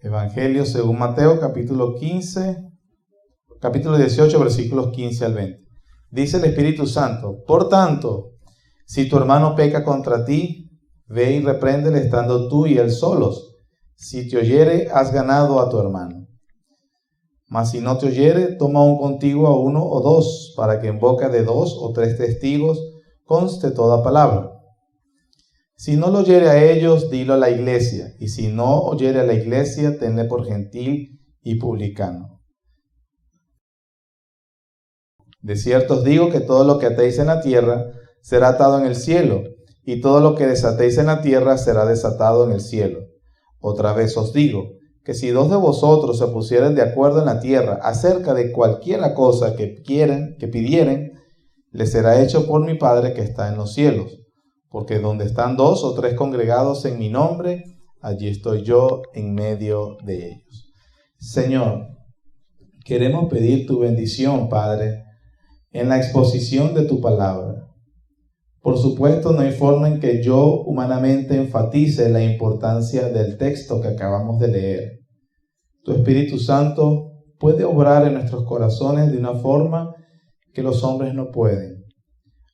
Evangelio según Mateo, capítulo 18, versículos 15 al 20. Dice el Espíritu Santo: por tanto, si tu hermano peca contra ti, ve y repréndele estando tú y él solos. Si te oyere, has ganado a tu hermano. Mas si no te oyere, toma aún contigo a uno o dos, para que en boca de 2 o 3 testigos conste toda palabra. Si no lo oyere a ellos, dilo a la iglesia, y si no oyere a la iglesia, tenle por gentil y publicano. De cierto os digo que todo lo que atéis en la tierra será atado en el cielo, y todo lo que desatéis en la tierra será desatado en el cielo. Otra vez os digo, que si 2 de vosotros se pusieren de acuerdo en la tierra acerca de cualquiera cosa que pidieren, les será hecho por mi Padre que está en los cielos. Porque donde están 2 o 3 congregados en mi nombre, allí estoy yo en medio de ellos. Señor, queremos pedir tu bendición, Padre, en la exposición de tu palabra. Por supuesto, no hay forma en que yo humanamente enfatice la importancia del texto que acabamos de leer. Tu Espíritu Santo puede obrar en nuestros corazones de una forma que los hombres no pueden.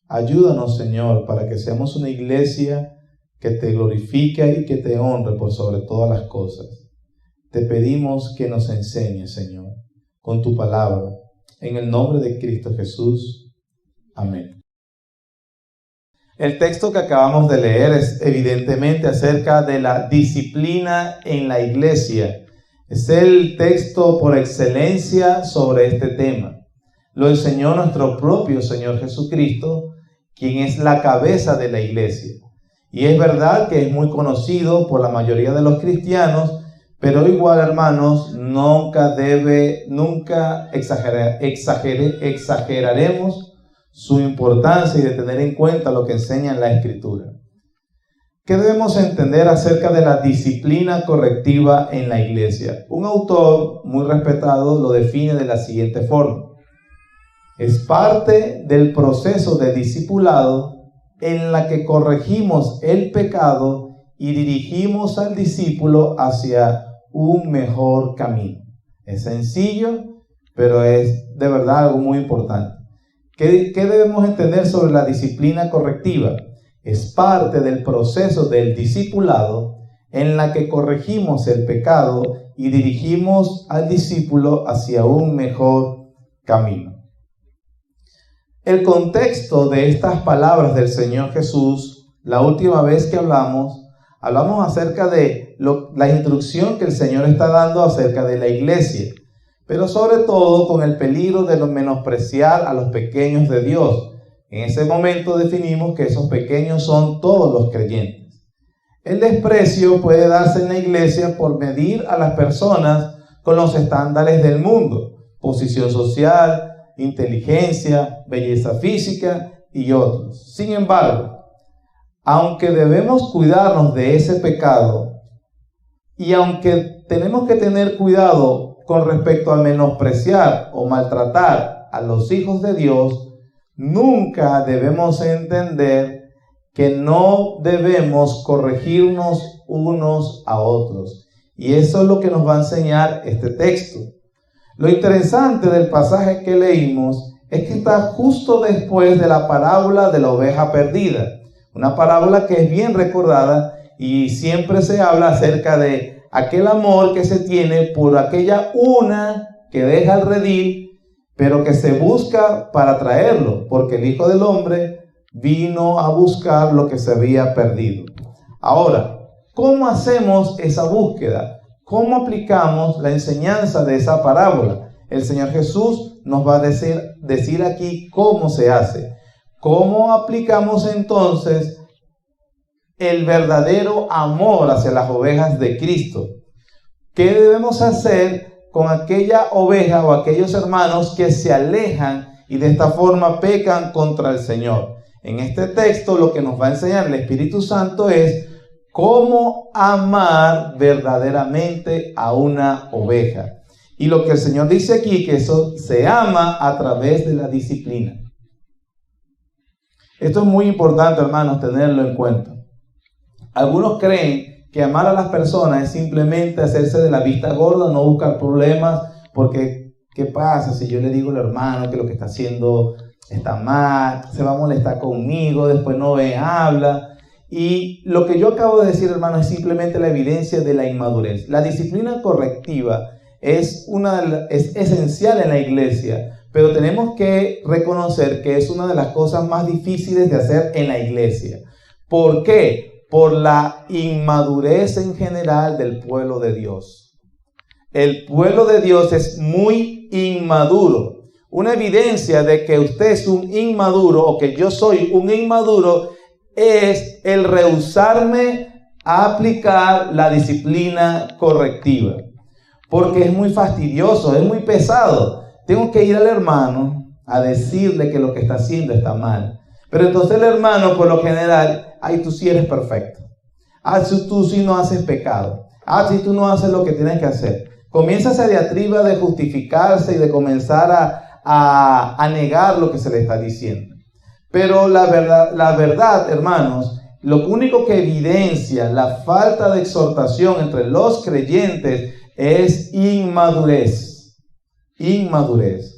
Ayúdanos, Señor, para que seamos una iglesia que te glorifique y que te honre por sobre todas las cosas. Te pedimos que nos enseñes, Señor, con tu palabra. En el nombre de Cristo Jesús. Amén. El texto que acabamos de leer es evidentemente acerca de la disciplina en la iglesia. Es el texto por excelencia sobre este tema. Lo enseñó nuestro propio Señor Jesucristo, quien es la cabeza de la iglesia. Y es verdad que es muy conocido por la mayoría de los cristianos, pero igual, hermanos, nunca exageraremos su importancia y de tener en cuenta lo que enseña en la Escritura. ¿Qué debemos entender acerca de la disciplina correctiva en la iglesia? Un autor muy respetado lo define de la siguiente forma: es parte del proceso de discipulado en la que corregimos el pecado y dirigimos al discípulo hacia un mejor camino. Es sencillo, pero es de verdad algo muy importante. ¿Qué debemos entender sobre la disciplina correctiva? Es parte del proceso del discipulado en la que corregimos el pecado y dirigimos al discípulo hacia un mejor camino. El contexto de estas palabras del Señor Jesús, la última vez que hablamos acerca de la instrucción que el Señor está dando acerca de la iglesia, pero sobre todo con el peligro de menospreciar a los pequeños de Dios. En ese momento definimos que esos pequeños son todos los creyentes. El desprecio puede darse en la iglesia por medir a las personas con los estándares del mundo: posición social, inteligencia, belleza física y otros. Sin embargo, aunque debemos cuidarnos de ese pecado y aunque tenemos que tener cuidado con respecto a menospreciar o maltratar a los hijos de Dios, nunca debemos entender que no debemos corregirnos unos a otros. Y eso es lo que nos va a enseñar este texto. Lo interesante del pasaje que leímos es que está justo después de la parábola de la oveja perdida. Una parábola que es bien recordada y siempre se habla acerca de aquel amor que se tiene por aquella una que deja el redil, pero que se busca para traerlo, porque el Hijo del Hombre vino a buscar lo que se había perdido. Ahora, ¿cómo hacemos esa búsqueda? ¿Cómo aplicamos la enseñanza de esa parábola? El Señor Jesús nos va a decir aquí cómo se hace. ¿Cómo aplicamos entonces el verdadero amor hacia las ovejas de Cristo? ¿Qué debemos hacer con aquella oveja o aquellos hermanos que se alejan y de esta forma pecan contra el Señor? En este texto lo que nos va a enseñar el Espíritu Santo es cómo amar verdaderamente a una oveja. Y lo que el Señor dice aquí, que eso se ama a través de la disciplina. Esto es muy importante, hermanos, tenerlo en cuenta. Algunos creen que amar a las personas es simplemente hacerse de la vista gorda, no buscar problemas, porque ¿qué pasa si yo le digo al hermano que lo que está haciendo está mal? Se va a molestar conmigo, después no me habla. Y lo que yo acabo de decir, hermano, es simplemente la evidencia de la inmadurez. La disciplina correctiva es esencial en la iglesia, pero tenemos que reconocer que es una de las cosas más difíciles de hacer en la iglesia. ¿Por qué? Por la inmadurez en general del pueblo de Dios. El pueblo de Dios es muy inmaduro. Una evidencia de que usted es un inmaduro o que yo soy un inmaduro es el rehusarme a aplicar la disciplina correctiva. Porque es muy fastidioso, es muy pesado. Tengo que ir al hermano a decirle que lo que está haciendo está mal. Pero entonces el hermano, por lo general, ay, tú sí eres perfecto. Ah, tú sí no haces pecado. Ah, sí, tú no haces lo que tienes que hacer. Comienza esa diatriba de justificarse y de comenzar a negar lo que se le está diciendo. Pero la verdad, hermanos, lo único que evidencia la falta de exhortación entre los creyentes es inmadurez. Inmadurez.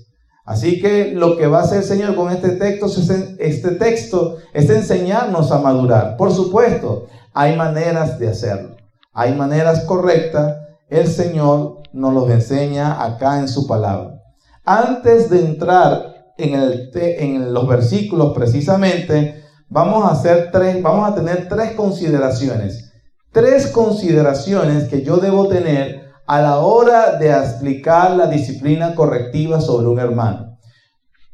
Así que lo que va a hacer el Señor con este texto es enseñarnos a madurar. Por supuesto, hay maneras de hacerlo. Hay maneras correctas. El Señor nos los enseña acá en su palabra. Antes de entrar en los versículos precisamente, vamos a tener tres consideraciones. Tres consideraciones que yo debo tener a la hora de explicar la disciplina correctiva sobre un hermano.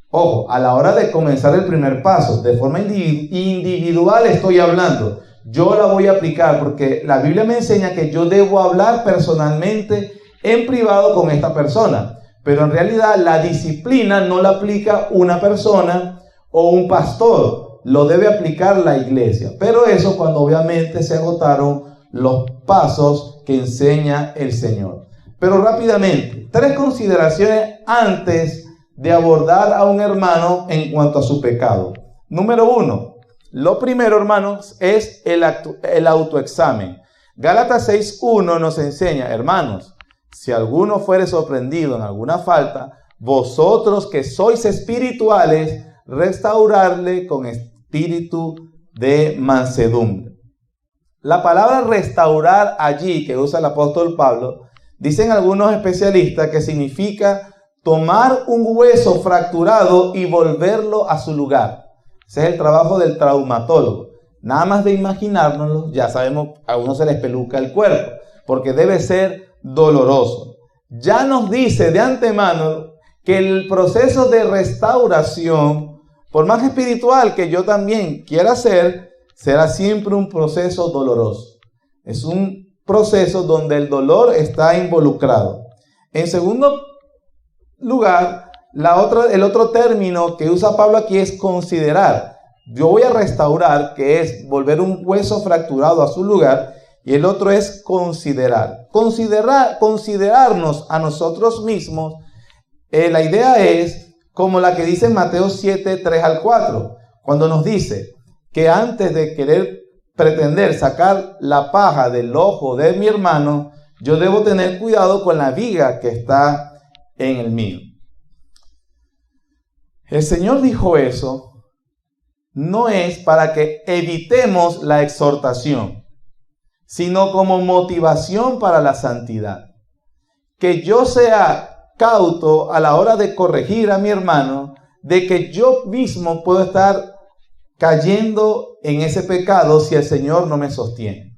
Ojo, a la hora de comenzar el primer paso, de forma individual estoy hablando. Yo la voy a aplicar porque la Biblia me enseña que yo debo hablar personalmente en privado con esta persona. Pero en realidad la disciplina no la aplica una persona o un pastor. Lo debe aplicar la iglesia. Pero eso cuando obviamente se agotaron los pasos que enseña el Señor. Pero rápidamente, tres consideraciones antes de abordar a un hermano en cuanto a su pecado. Número uno, lo primero, hermanos, es el autoexamen. Gálatas 6:1 nos enseña, hermanos, si alguno fuere sorprendido en alguna falta, vosotros que sois espirituales, restaurarle con espíritu de mansedumbre. La palabra restaurar allí que usa el apóstol Pablo, dicen algunos especialistas que significa tomar un hueso fracturado y volverlo a su lugar. Ese es el trabajo del traumatólogo. Nada más de imaginárnoslo, ya sabemos, a uno se le espeluca el cuerpo, porque debe ser doloroso. Ya nos dice de antemano que el proceso de restauración, por más espiritual que yo también quiera hacer, será siempre un proceso doloroso. Es un proceso donde el dolor está involucrado. En segundo lugar, el otro término que usa Pablo aquí es considerar. Yo voy a restaurar, que es volver un hueso fracturado a su lugar, y el otro es considerar. Considerarnos a nosotros mismos. La idea es como la que dice en Mateo 7, 3 al 4, cuando nos dice que antes de querer pretender sacar la paja del ojo de mi hermano, yo debo tener cuidado con la viga que está en el mío. El Señor dijo eso, no es para que evitemos la exhortación, sino como motivación para la santidad. Que yo sea cauto a la hora de corregir a mi hermano, de que yo mismo puedo estar cayendo en ese pecado si el Señor no me sostiene.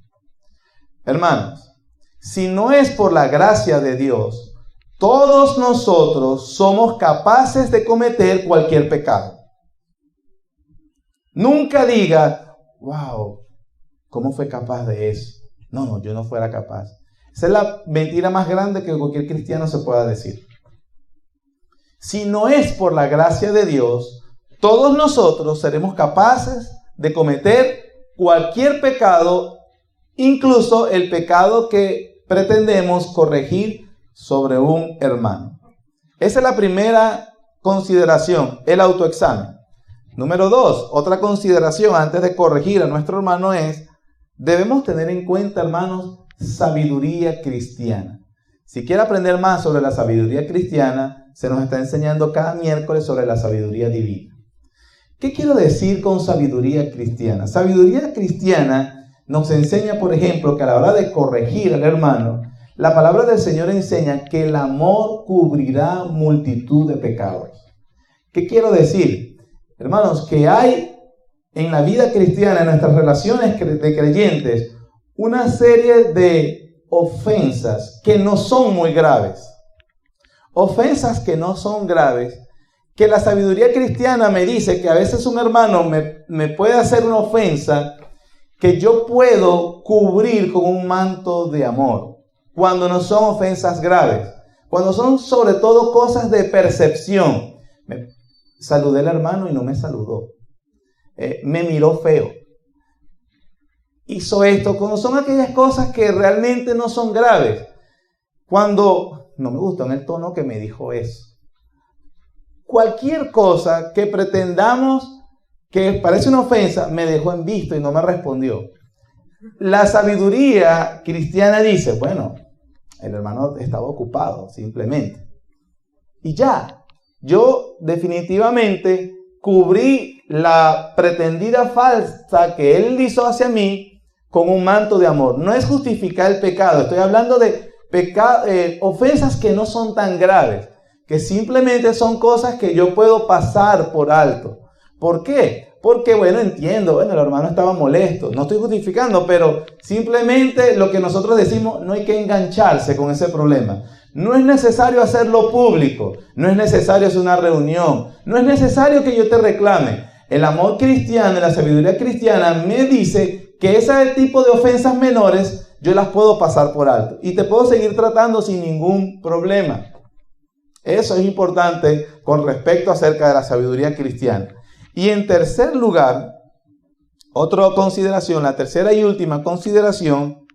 Hermanos, si no es por la gracia de Dios, todos nosotros somos capaces de cometer cualquier pecado. Nunca diga, wow, ¿cómo fue capaz de eso? No, yo no fuera capaz. Esa es la mentira más grande que cualquier cristiano se pueda decir. Si no es por la gracia de Dios, todos nosotros seremos capaces de cometer cualquier pecado, incluso el pecado que pretendemos corregir sobre un hermano. Esa es la primera consideración, el autoexamen. Número 2, otra consideración antes de corregir a nuestro hermano es debemos tener en cuenta, hermanos, sabiduría cristiana. Si quiere aprender más sobre la sabiduría cristiana, se nos está enseñando cada miércoles sobre la sabiduría divina. ¿Qué quiero decir con sabiduría cristiana? Sabiduría cristiana nos enseña, por ejemplo, que a la hora de corregir al hermano, la palabra del Señor enseña que el amor cubrirá multitud de pecados. ¿Qué quiero decir? Hermanos, que hay en la vida cristiana, en nuestras relaciones de creyentes, una serie de ofensas que no son muy graves. Ofensas que no son graves, que la sabiduría cristiana me dice que a veces un hermano me puede hacer una ofensa que yo puedo cubrir con un manto de amor, cuando no son ofensas graves, cuando son sobre todo cosas de percepción. Saludé al hermano y no me saludó. Me miró feo. Hizo esto. Cuando son aquellas cosas que realmente no son graves. Cuando no me gustó en el tono que me dijo eso. Cualquier cosa que pretendamos que parece una ofensa, me dejó en visto y no me respondió. La sabiduría cristiana dice, bueno, el hermano estaba ocupado, simplemente. Y ya, yo definitivamente cubrí la pretendida falta que él hizo hacia mí con un manto de amor. No es justificar el pecado, estoy hablando de ofensas que no son tan graves, que simplemente son cosas que yo puedo pasar por alto. ¿Por qué? Porque, bueno, entiendo, el hermano estaba molesto, no estoy justificando, pero simplemente lo que nosotros decimos, no hay que engancharse con ese problema. No es necesario hacerlo público, no es necesario hacer una reunión, no es necesario que yo te reclame. El amor cristiano y la sabiduría cristiana me dice que ese tipo de ofensas menores yo las puedo pasar por alto y te puedo seguir tratando sin ningún problema. Eso es importante con respecto acerca de la sabiduría cristiana. Y en tercer lugar, otra consideración, la tercera y última consideración,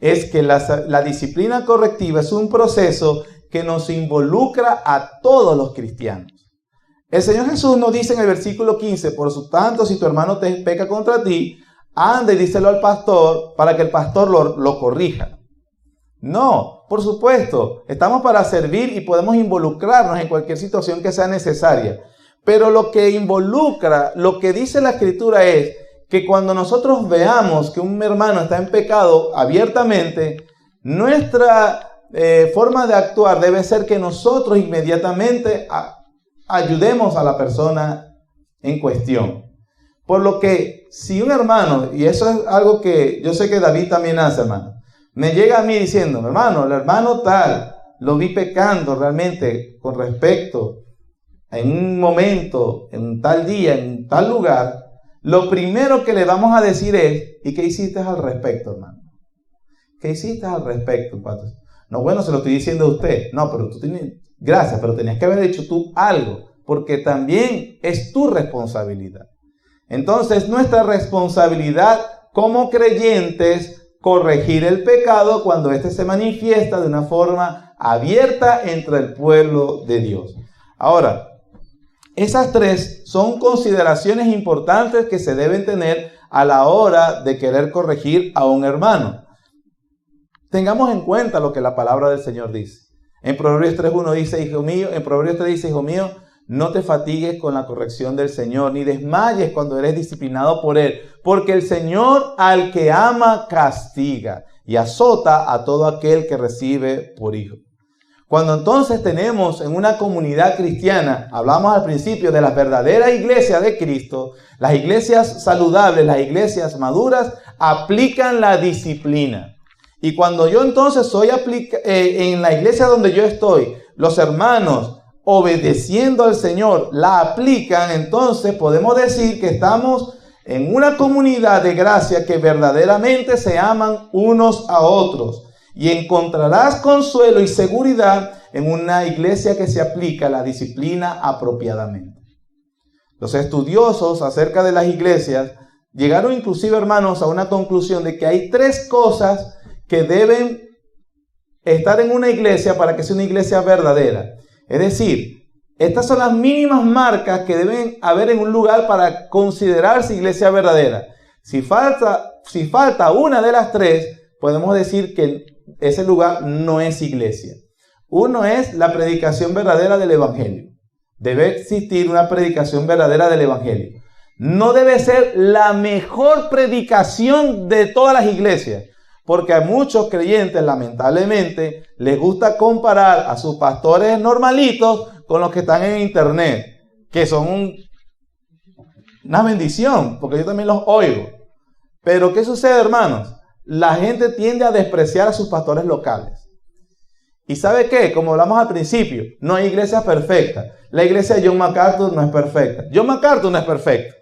es que la disciplina correctiva es un proceso que nos involucra a todos los cristianos. El Señor Jesús nos dice en el versículo 15, por su tanto, si tu hermano te peca contra ti, anda y díselo al pastor para que el pastor lo corrija. No, por supuesto, estamos para servir y podemos involucrarnos en cualquier situación que sea necesaria. Pero lo que involucra, lo que dice la Escritura es que cuando nosotros veamos que un hermano está en pecado abiertamente, nuestra forma de actuar debe ser que nosotros inmediatamente ayudemos a la persona en cuestión. Por lo que si un hermano, y eso es algo que yo sé que David también hace, hermano, me llega a mí diciendo, hermano, el hermano tal, lo vi pecando realmente con respecto en un momento, en un tal día, en tal lugar, lo primero que le vamos a decir es, ¿y qué hiciste al respecto, hermano? ¿Qué hiciste al respecto? No, bueno, se lo estoy diciendo a usted. No, pero tú tienes, gracias, pero tenías que haber hecho tú algo, porque también es tu responsabilidad. Entonces, nuestra responsabilidad como creyentes, corregir el pecado cuando éste se manifiesta de una forma abierta entre el pueblo de Dios. Ahora, esas tres son consideraciones importantes que se deben tener a la hora de querer corregir a un hermano. Tengamos en cuenta lo que la palabra del Señor dice. En Proverbios 3:1 dice, hijo mío, en Proverbios 3 dice, hijo mío, no te fatigues con la corrección del Señor, ni desmayes cuando eres disciplinado por Él, porque el Señor al que ama castiga y azota a todo aquel que recibe por hijo. Cuando entonces tenemos en una comunidad cristiana, hablamos al principio de las verdaderas iglesias de Cristo, las iglesias saludables, las iglesias maduras, aplican la disciplina. Y cuando yo entonces en la iglesia donde yo estoy, los hermanos obedeciendo al Señor la aplican, entonces podemos decir que estamos en una comunidad de gracia que verdaderamente se aman unos a otros. Y encontrarás consuelo y seguridad en una iglesia que se aplica la disciplina apropiadamente. Los estudiosos acerca de las iglesias llegaron inclusive, hermanos, a una conclusión de que hay tres cosas que deben estar en una iglesia para que sea una iglesia verdadera. Es decir, estas son las mínimas marcas que deben haber en un lugar para considerarse iglesia verdadera. Si falta si falta una de las tres, podemos decir que ese lugar no es iglesia. Uno es la predicación verdadera del Evangelio. Debe existir una predicación verdadera del Evangelio. No debe ser la mejor predicación de todas las iglesias, porque a muchos creyentes, lamentablemente, les gusta comparar a sus pastores normalitos con los que están en internet, que son una bendición, porque yo también los oigo. Pero ¿qué sucede, hermanos? La gente tiende a despreciar a sus pastores locales. ¿Y sabe qué? Como hablamos al principio, no hay iglesias perfectas. La iglesia de John MacArthur no es perfecta. John MacArthur no es perfecto.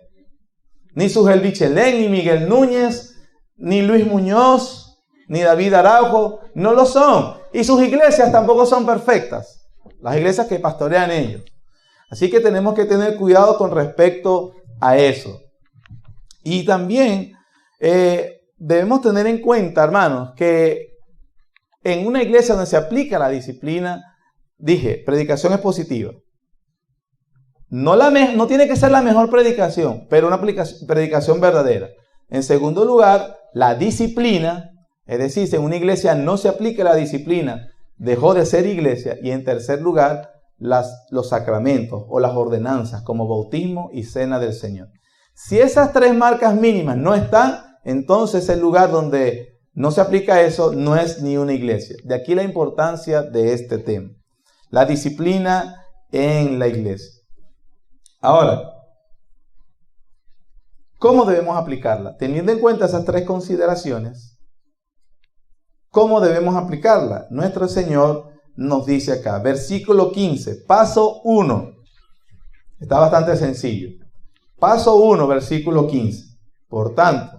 Ni Sugel Michelén, ni Miguel Núñez, ni Luis Muñoz, ni David Araujo, no lo son. Y sus iglesias tampoco son perfectas. Las iglesias que pastorean ellos. Así que tenemos que tener cuidado con respecto a eso. Y también debemos tener en cuenta, hermanos, que en una iglesia donde se aplica la disciplina, dije, predicación expositiva. No tiene que ser la mejor predicación, pero una predicación verdadera. En segundo lugar, la disciplina, es decir, si en una iglesia no se aplica la disciplina, dejó de ser iglesia. Y en tercer lugar, los sacramentos o las ordenanzas como bautismo y cena del Señor. Si esas tres marcas mínimas no están, entonces el lugar donde no se aplica eso no es ni una iglesia. De aquí la importancia de este tema. La disciplina en la iglesia. Ahora, ¿cómo debemos aplicarla? Teniendo en cuenta esas tres consideraciones, ¿cómo debemos aplicarla? Nuestro Señor nos dice acá, versículo 15, paso 1. Está bastante sencillo. Paso 1, versículo 15. Por tanto,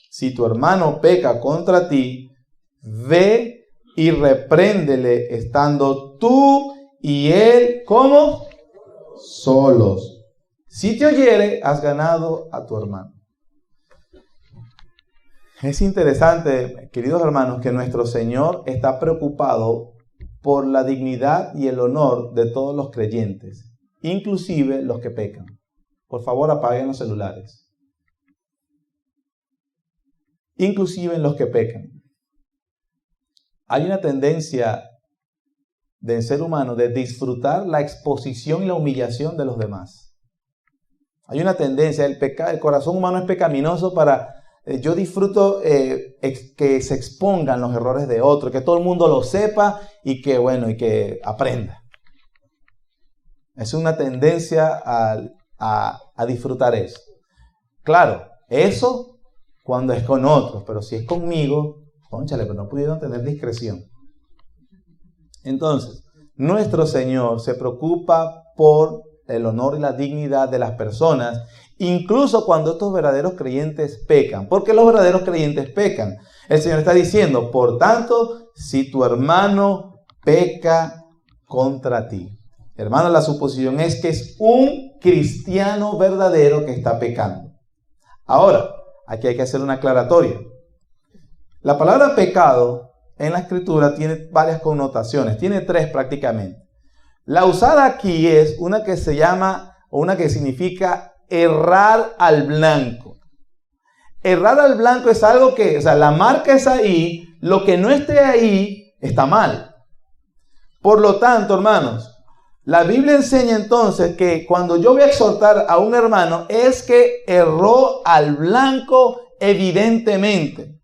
si tu hermano peca contra ti, ve y repréndele estando tú y él, ¿cómo? Solos. Si te oyere, has ganado a tu hermano. Es interesante, queridos hermanos, que nuestro Señor está preocupado por la dignidad y el honor de todos los creyentes, inclusive los que pecan. Por favor, apaguen los celulares. Inclusive en los que pecan. Hay una tendencia del ser humano de disfrutar la exposición y la humillación de los demás. Hay una tendencia, el corazón humano es pecaminoso para, yo disfruto que se expongan los errores de otro, que todo el mundo lo sepa y que aprenda. Es una tendencia a disfrutar eso. Claro, eso cuando es con otros, pero si es conmigo, cónchale, pero no pudieron tener discreción. Entonces, nuestro Señor se preocupa por el honor y la dignidad de las personas, incluso cuando estos verdaderos creyentes pecan. ¿Por qué los verdaderos creyentes pecan? El Señor está diciendo, por tanto, si tu hermano peca contra ti. Hermano, la suposición es que es un cristiano verdadero que está pecando. Ahora, aquí hay que hacer una aclaratoria. La palabra pecado en la Escritura tiene varias connotaciones, tiene tres prácticamente. La usada aquí es una que se llama, o una que significa errar al blanco. Errar al blanco es algo que, la marca es ahí, lo que no esté ahí está mal. Por lo tanto, hermanos, la Biblia enseña entonces que cuando yo voy a exhortar a un hermano es que erró al blanco evidentemente.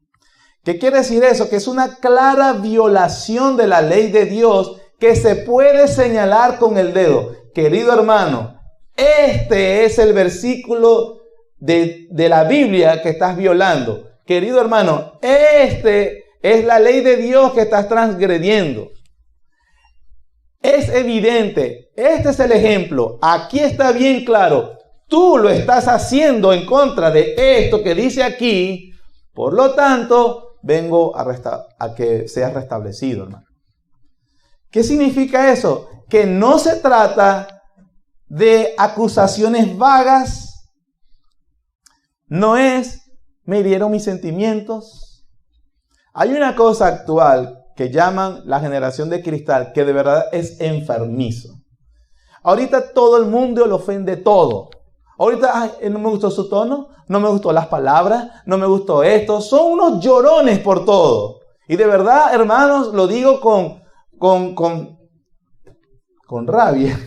¿Qué quiere decir eso? Que es una clara violación de la ley de Dios que se puede señalar con el dedo. Querido hermano, este es el versículo de la Biblia que estás violando. Querido hermano, este es la ley de Dios que estás transgrediendo. Es evidente, este es el ejemplo, aquí está bien claro, tú lo estás haciendo en contra de esto que dice aquí, por lo tanto, vengo a que seas restablecido, hermano. ¿Qué significa eso? Que no se trata de acusaciones vagas, no es, me hirieron mis sentimientos. Hay una cosa actual que llaman la generación de cristal, que de verdad es enfermizo. Ahorita todo el mundo le ofende todo. Ahorita, no me gustó su tono, no me gustó las palabras, no me gustó esto. Son unos llorones por todo. Y de verdad, hermanos, lo digo con rabia.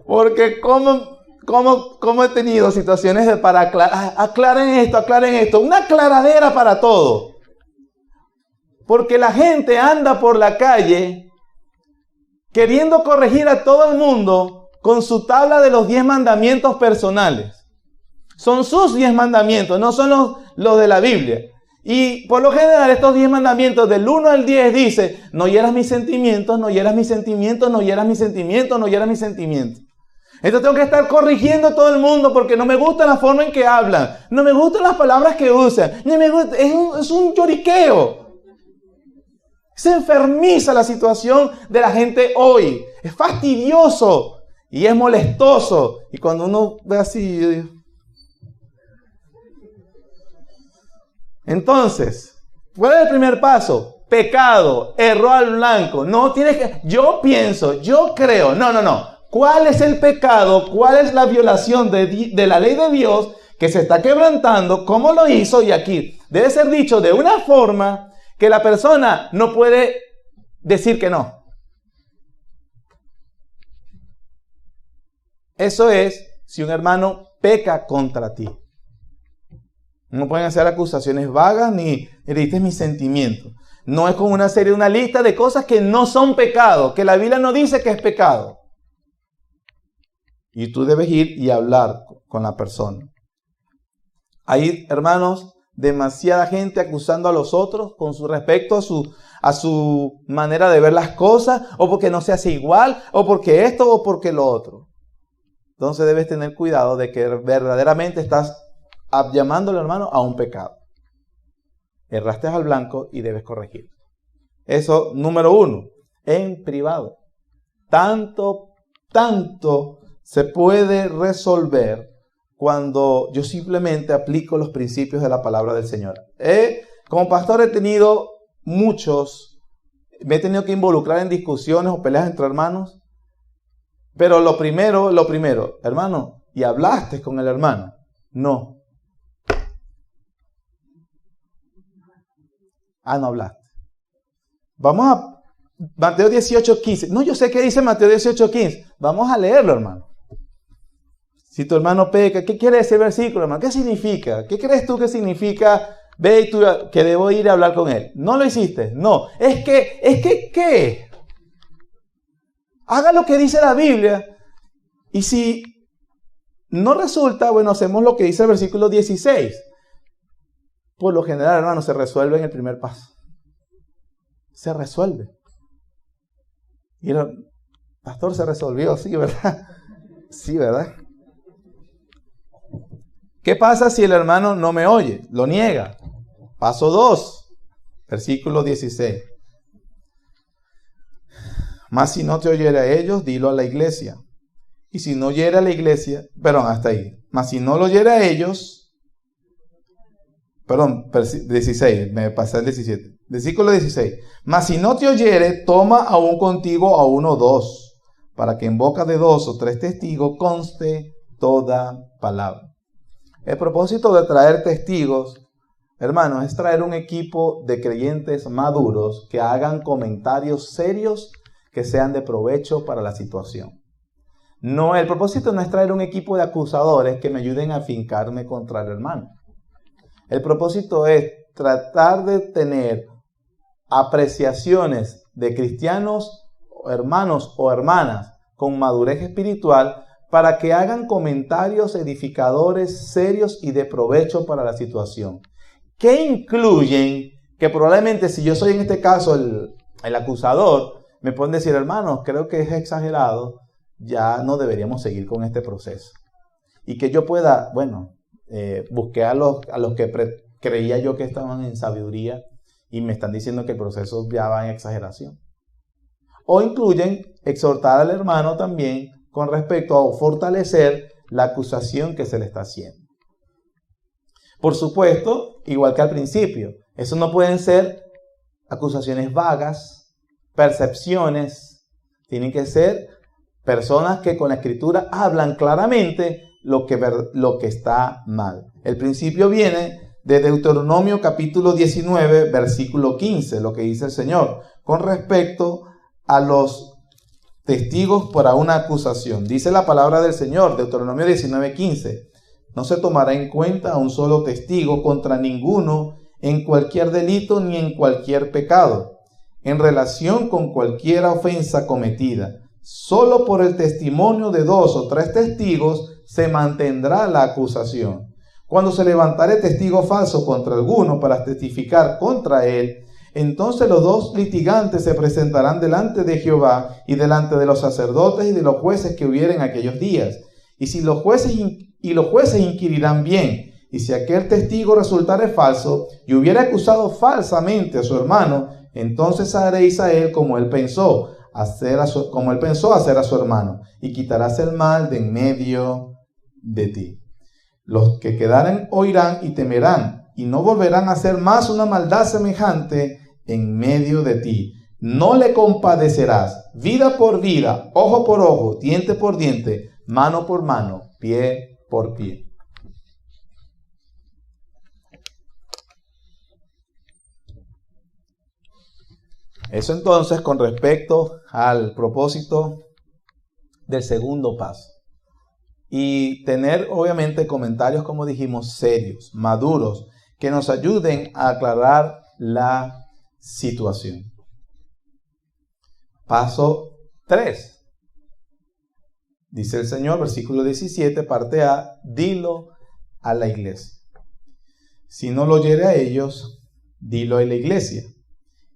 Porque como he tenido situaciones para aclaren esto, una aclaradera para todo. Porque la gente anda por la calle queriendo corregir a todo el mundo con su tabla de los 10 mandamientos personales. Son sus 10 mandamientos, no son los de la Biblia. Y por lo general estos 10 mandamientos del 1 al 10 dice, no hieras mis sentimientos, no hieras mis sentimientos, no hieras mis sentimientos, no hieras mis sentimientos. Entonces tengo que estar corrigiendo a todo el mundo porque no me gusta la forma en que hablan, no me gustan las palabras que usan, no me gusta, es un lloriqueo. Se enfermiza la situación de la gente hoy. Es fastidioso y es molestoso. Y cuando uno ve así, yo digo. Entonces, ¿cuál es el primer paso? Pecado, error al blanco. No tienes que, yo pienso, yo creo. No. ¿Cuál es el pecado? ¿Cuál es la violación de la ley de Dios que se está quebrantando? ¿Cómo lo hizo? Y aquí debe ser dicho de una forma que la persona no puede decir que no. Eso es si un hermano peca contra ti. No pueden hacer acusaciones vagas ni heriste mis sentimientos. No es como una lista de cosas que no son pecado, que la Biblia no dice que es pecado. Y tú debes ir y hablar con la persona. Hay, hermanos, demasiada gente acusando a los otros con respecto a su manera de ver las cosas, o porque no se hace igual, o porque esto, o porque lo otro. Entonces debes tener cuidado de que verdaderamente estás llamándole, hermano, a un pecado. Erraste al blanco y debes corregir. Eso, número 1, en privado. Tanto se puede resolver cuando yo simplemente aplico los principios de la palabra del Señor. Como pastor he tenido me he tenido que involucrar en discusiones o peleas entre hermanos. Pero lo primero, hermano, ¿y hablaste con el hermano? No. No hablaste. Vamos a Mateo 18:15. No, yo sé que dice Mateo 18:15. Vamos a leerlo, hermano. Si tu hermano peca, ¿qué quiere decir el versículo, hermano? ¿Qué significa? ¿Qué crees tú que significa? Ve y tú, que debo ir a hablar con él. ¿No lo hiciste? No. Es que, ¿qué? Haga lo que dice la Biblia. Y si no resulta, bueno, hacemos lo que dice el versículo 16. Por lo general, hermano, se resuelve en el primer paso. Se resuelve. Y el pastor se resolvió, sí, ¿verdad? Sí, ¿verdad? ¿Qué pasa si el hermano no me oye? Lo niega. Paso 2, versículo 16. Mas si no te oyera a ellos, dilo a la iglesia. Y si no oyera a la iglesia, hasta ahí. Mas si no lo oyera a ellos, 16, me pasé el 17. Versículo 16. Mas si no te oyere, toma aún contigo a 1 o 2, para que en boca de 2 o 3 testigos conste toda palabra. El propósito de traer testigos, hermanos, es traer un equipo de creyentes maduros que hagan comentarios serios que sean de provecho para la situación. No, el propósito no es traer un equipo de acusadores que me ayuden a fincarme contra el hermano. El propósito es tratar de tener apreciaciones de cristianos, hermanos o hermanas con madurez espiritual para que hagan comentarios edificadores, serios y de provecho para la situación. Que incluyen que probablemente si yo soy en este caso el acusador, me pueden decir, hermanos, creo que es exagerado, ya no deberíamos seguir con este proceso. Y que yo pueda, busqué a los que creía yo que estaban en sabiduría y me están diciendo que el proceso ya va en exageración. O incluyen exhortar al hermano también con respecto a fortalecer la acusación que se le está haciendo. Por supuesto, igual que al principio, eso no pueden ser acusaciones vagas, percepciones, tienen que ser Personas que con la Escritura hablan claramente lo que está mal. El principio viene de Deuteronomio capítulo 19, versículo 15, lo que dice el Señor con respecto a los testigos para una acusación. Dice la palabra del Señor, Deuteronomio 19, 15. No se tomará en cuenta un solo testigo contra ninguno en cualquier delito ni en cualquier pecado, en relación con cualquier ofensa cometida. Solo por el testimonio de 2 o 3 testigos se mantendrá la acusación. Cuando se levantare testigo falso contra alguno para testificar contra él, entonces los 2 litigantes se presentarán delante de Jehová y delante de los sacerdotes y de los jueces que hubieren aquellos días. Y si los jueces inquirirán bien, y si aquel testigo resultare falso y hubiera acusado falsamente a su hermano, entonces haréis a él como él pensó hacer a su hermano, y quitarás el mal de en medio de ti. Los que quedaren oirán y temerán, y no volverán a hacer más una maldad semejante en medio de ti. No le compadecerás, vida por vida, ojo por ojo, diente por diente, mano por mano, pie por pie. Eso entonces con respecto al propósito del segundo paso. Y tener obviamente comentarios, como dijimos, serios, maduros, que nos ayuden a aclarar la situación. Paso 3. Dice el Señor, versículo 17, parte A, dilo a la iglesia. Si no lo oyere a ellos, dilo a la iglesia.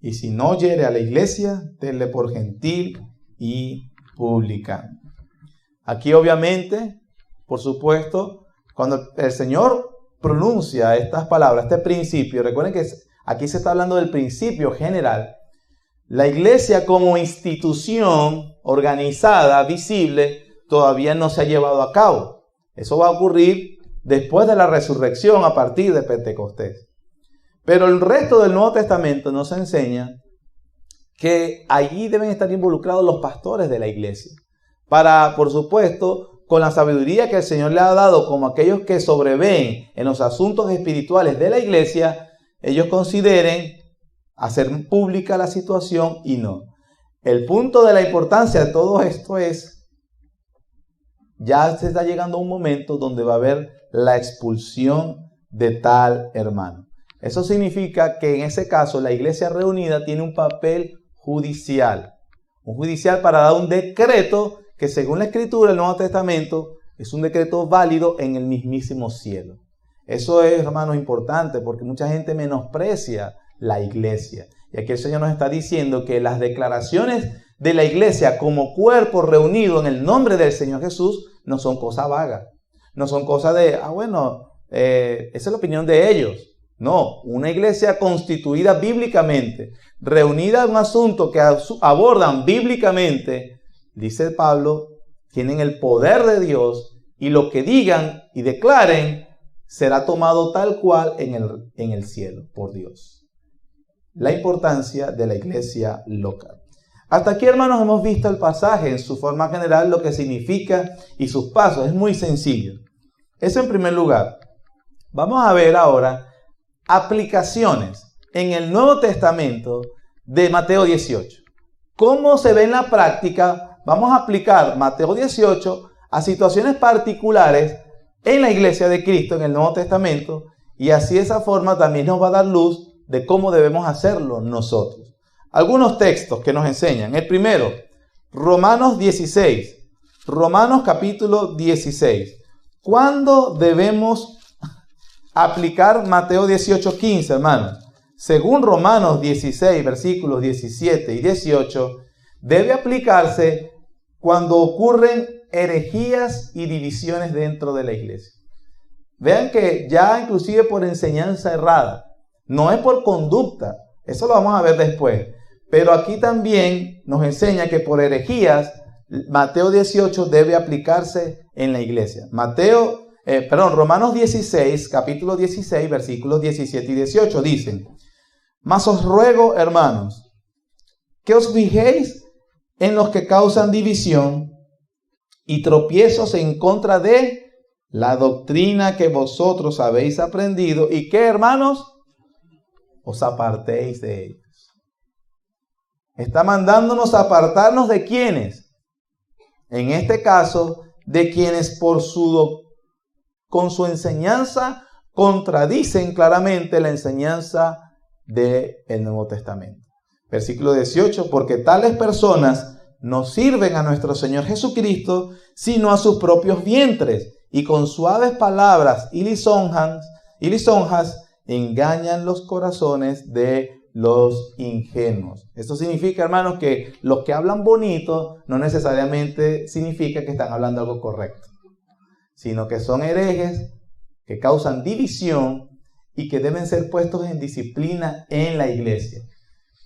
Y si no oyere a la iglesia, tenle por gentil y publicano. Aquí obviamente, por supuesto, cuando el Señor pronuncia estas palabras, este principio, recuerden que aquí se está hablando del principio general. La iglesia como institución organizada, visible, todavía no se ha llevado a cabo. Eso va a ocurrir después de la resurrección a partir de Pentecostés. Pero el resto del Nuevo Testamento nos enseña que allí deben estar involucrados los pastores de la iglesia. Para, por supuesto, con la sabiduría que el Señor le ha dado como aquellos que sobreveen en los asuntos espirituales de la iglesia, ellos consideren hacer pública la situación y no. El punto de la importancia de todo esto es, ya se está llegando a un momento donde va a haber la expulsión de tal hermano. Eso significa que en ese caso la iglesia reunida tiene un papel judicial. Un judicial para dar un decreto que según la Escritura del Nuevo Testamento es un decreto válido en el mismísimo cielo. Eso es, hermanos, importante porque mucha gente menosprecia la iglesia. Y aquí el Señor nos está diciendo que las declaraciones de la iglesia como cuerpo reunido en el nombre del Señor Jesús no son cosa vaga. No son cosas de, esa es la opinión de ellos. No, una iglesia constituida bíblicamente, reunida en un asunto que abordan bíblicamente, dice Pablo, tienen el poder de Dios y lo que digan y declaren será tomado tal cual en el cielo por Dios. La importancia de la iglesia local. Hasta aquí, hermanos, hemos visto el pasaje en su forma general, lo que significa y sus pasos. Es muy sencillo. Eso en primer lugar. Vamos a ver ahora aplicaciones en el Nuevo Testamento de Mateo 18. ¿Cómo se ve en la práctica? Vamos a aplicar Mateo 18 a situaciones particulares en la iglesia de Cristo en el Nuevo Testamento y así de esa forma también nos va a dar luz de cómo debemos hacerlo nosotros. Algunos textos que nos enseñan. El primero, Romanos 16. Romanos capítulo 16. ¿Cuándo debemos aplicar Mateo 18:15, hermanos? Según Romanos 16, versículos 17 y 18, debe aplicarse cuando ocurren herejías y divisiones dentro de la iglesia. Vean que ya inclusive por enseñanza errada, no es por conducta, eso lo vamos a ver después, pero aquí también nos enseña que por herejías, Mateo 18 debe aplicarse en la iglesia. Romanos 16, capítulo 16, versículos 17 y 18 dicen: Mas os ruego, hermanos, que os fijéis en los que causan división y tropiezos en contra de la doctrina que vosotros habéis aprendido y que, hermanos, os apartéis de ellos. Está mandándonos a apartarnos de quienes, en este caso, de quienes con su enseñanza contradicen claramente la enseñanza del Nuevo Testamento. Versículo 18, porque tales personas no sirven a nuestro Señor Jesucristo, sino a sus propios vientres, y con suaves palabras y lisonjas engañan los corazones de los ingenuos. Esto significa, hermanos, que los que hablan bonito no necesariamente significa que están hablando algo correcto, sino que son herejes que causan división y que deben ser puestos en disciplina en la iglesia.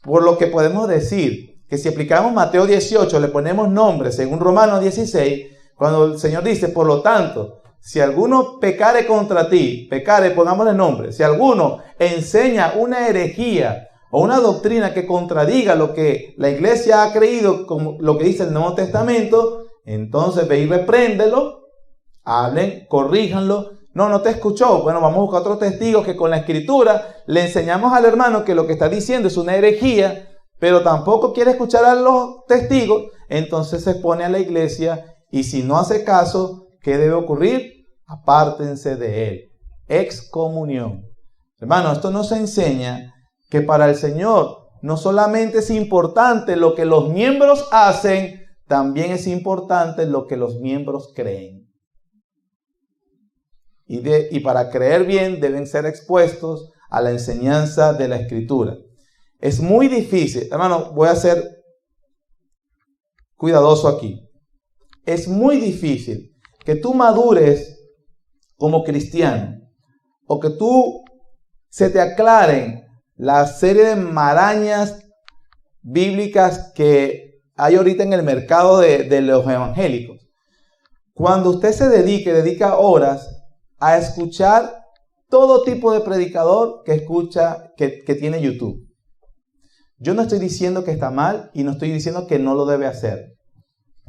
Por lo que podemos decir que si aplicamos Mateo 18, le ponemos nombre según Romanos 16, cuando el Señor dice, por lo tanto, si alguno pecare contra ti, pongámosle nombre, si alguno enseña una herejía o una doctrina que contradiga lo que la iglesia ha creído, como lo que dice el Nuevo Testamento, entonces ve y repréndelo, hablen, corríjanlo. No te escuchó. Bueno, vamos a buscar otros testigos que con la escritura le enseñamos al hermano que lo que está diciendo es una herejía, pero tampoco quiere escuchar a los testigos, entonces se expone a la iglesia y si no hace caso, ¿qué debe ocurrir? Apártense de él. Excomunión. Hermano, esto nos enseña que para el Señor no solamente es importante lo que los miembros hacen, también es importante lo que los miembros creen. Y para creer bien deben ser expuestos a la enseñanza de la Escritura. Es muy difícil, hermano, voy a ser cuidadoso aquí. Es muy difícil que tú madures como cristiano o que tú se te aclaren la serie de marañas bíblicas que hay ahorita en el mercado de los evangélicos. Cuando usted dedica horas a escuchar todo tipo de predicador que tiene YouTube. Yo no estoy diciendo que está mal y no estoy diciendo que no lo debe hacer.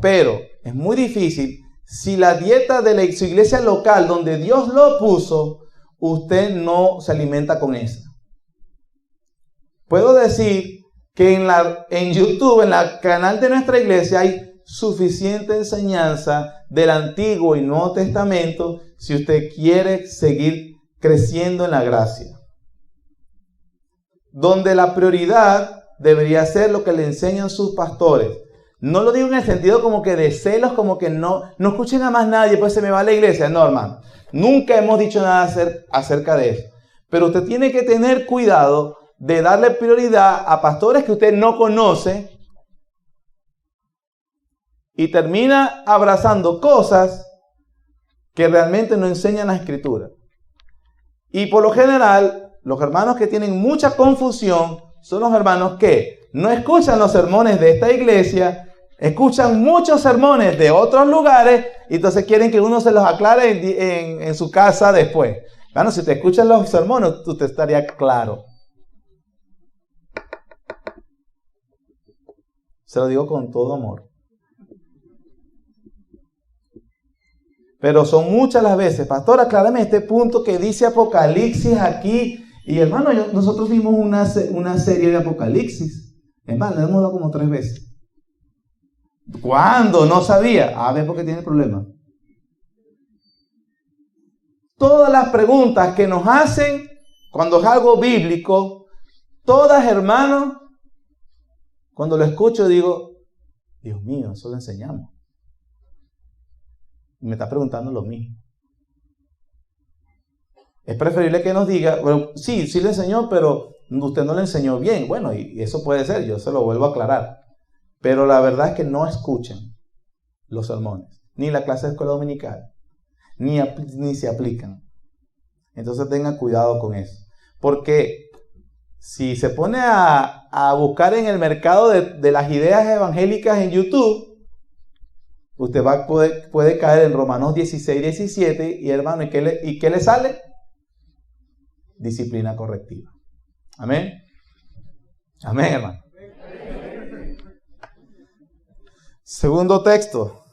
Pero es muy difícil si la dieta de su iglesia local, donde Dios lo puso, usted no se alimenta con esa. Puedo decir que en YouTube, en el canal de nuestra iglesia, hay suficiente enseñanza del Antiguo y Nuevo Testamento si usted quiere seguir creciendo en la gracia. Donde la prioridad debería ser lo que le enseñan sus pastores. No lo digo en el sentido como que de celos, como que no escuchen a más nadie, pues se me va a la iglesia. No, hermano. Nunca hemos dicho nada acerca de eso. Pero usted tiene que tener cuidado de darle prioridad a pastores que usted no conoce y termina abrazando cosas que realmente no enseñan la Escritura. Y por lo general, los hermanos que tienen mucha confusión son los hermanos que no escuchan los sermones de esta iglesia, escuchan muchos sermones de otros lugares y entonces quieren que uno se los aclare en su casa después. Bueno, si te escuchan los sermones, usted estaría claro. Se lo digo con todo amor. Pero son muchas las veces, pastor, aclárame este punto que dice Apocalipsis aquí. Y hermano, nosotros vimos una serie de Apocalipsis. Hermano, la hemos dado como 3 veces. ¿Cuándo? No sabía. A ver, porque tiene problema. Todas las preguntas que nos hacen cuando es algo bíblico, todas, hermano, cuando lo escucho digo, Dios mío, eso lo enseñamos. Me está preguntando lo mismo. Es preferible que nos diga, bueno, sí le enseñó, pero usted no le enseñó bien. Bueno, y eso puede ser, yo se lo vuelvo a aclarar. Pero la verdad es que no escuchan los sermones, ni la clase de escuela dominical, ni se aplican. Entonces tengan cuidado con eso. Porque si se pone a buscar en el mercado de las ideas evangélicas en YouTube, usted puede caer en Romanos 16, 17 y hermano, ¿y qué le sale? Disciplina correctiva. Amén. Amén, hermano. Segundo texto.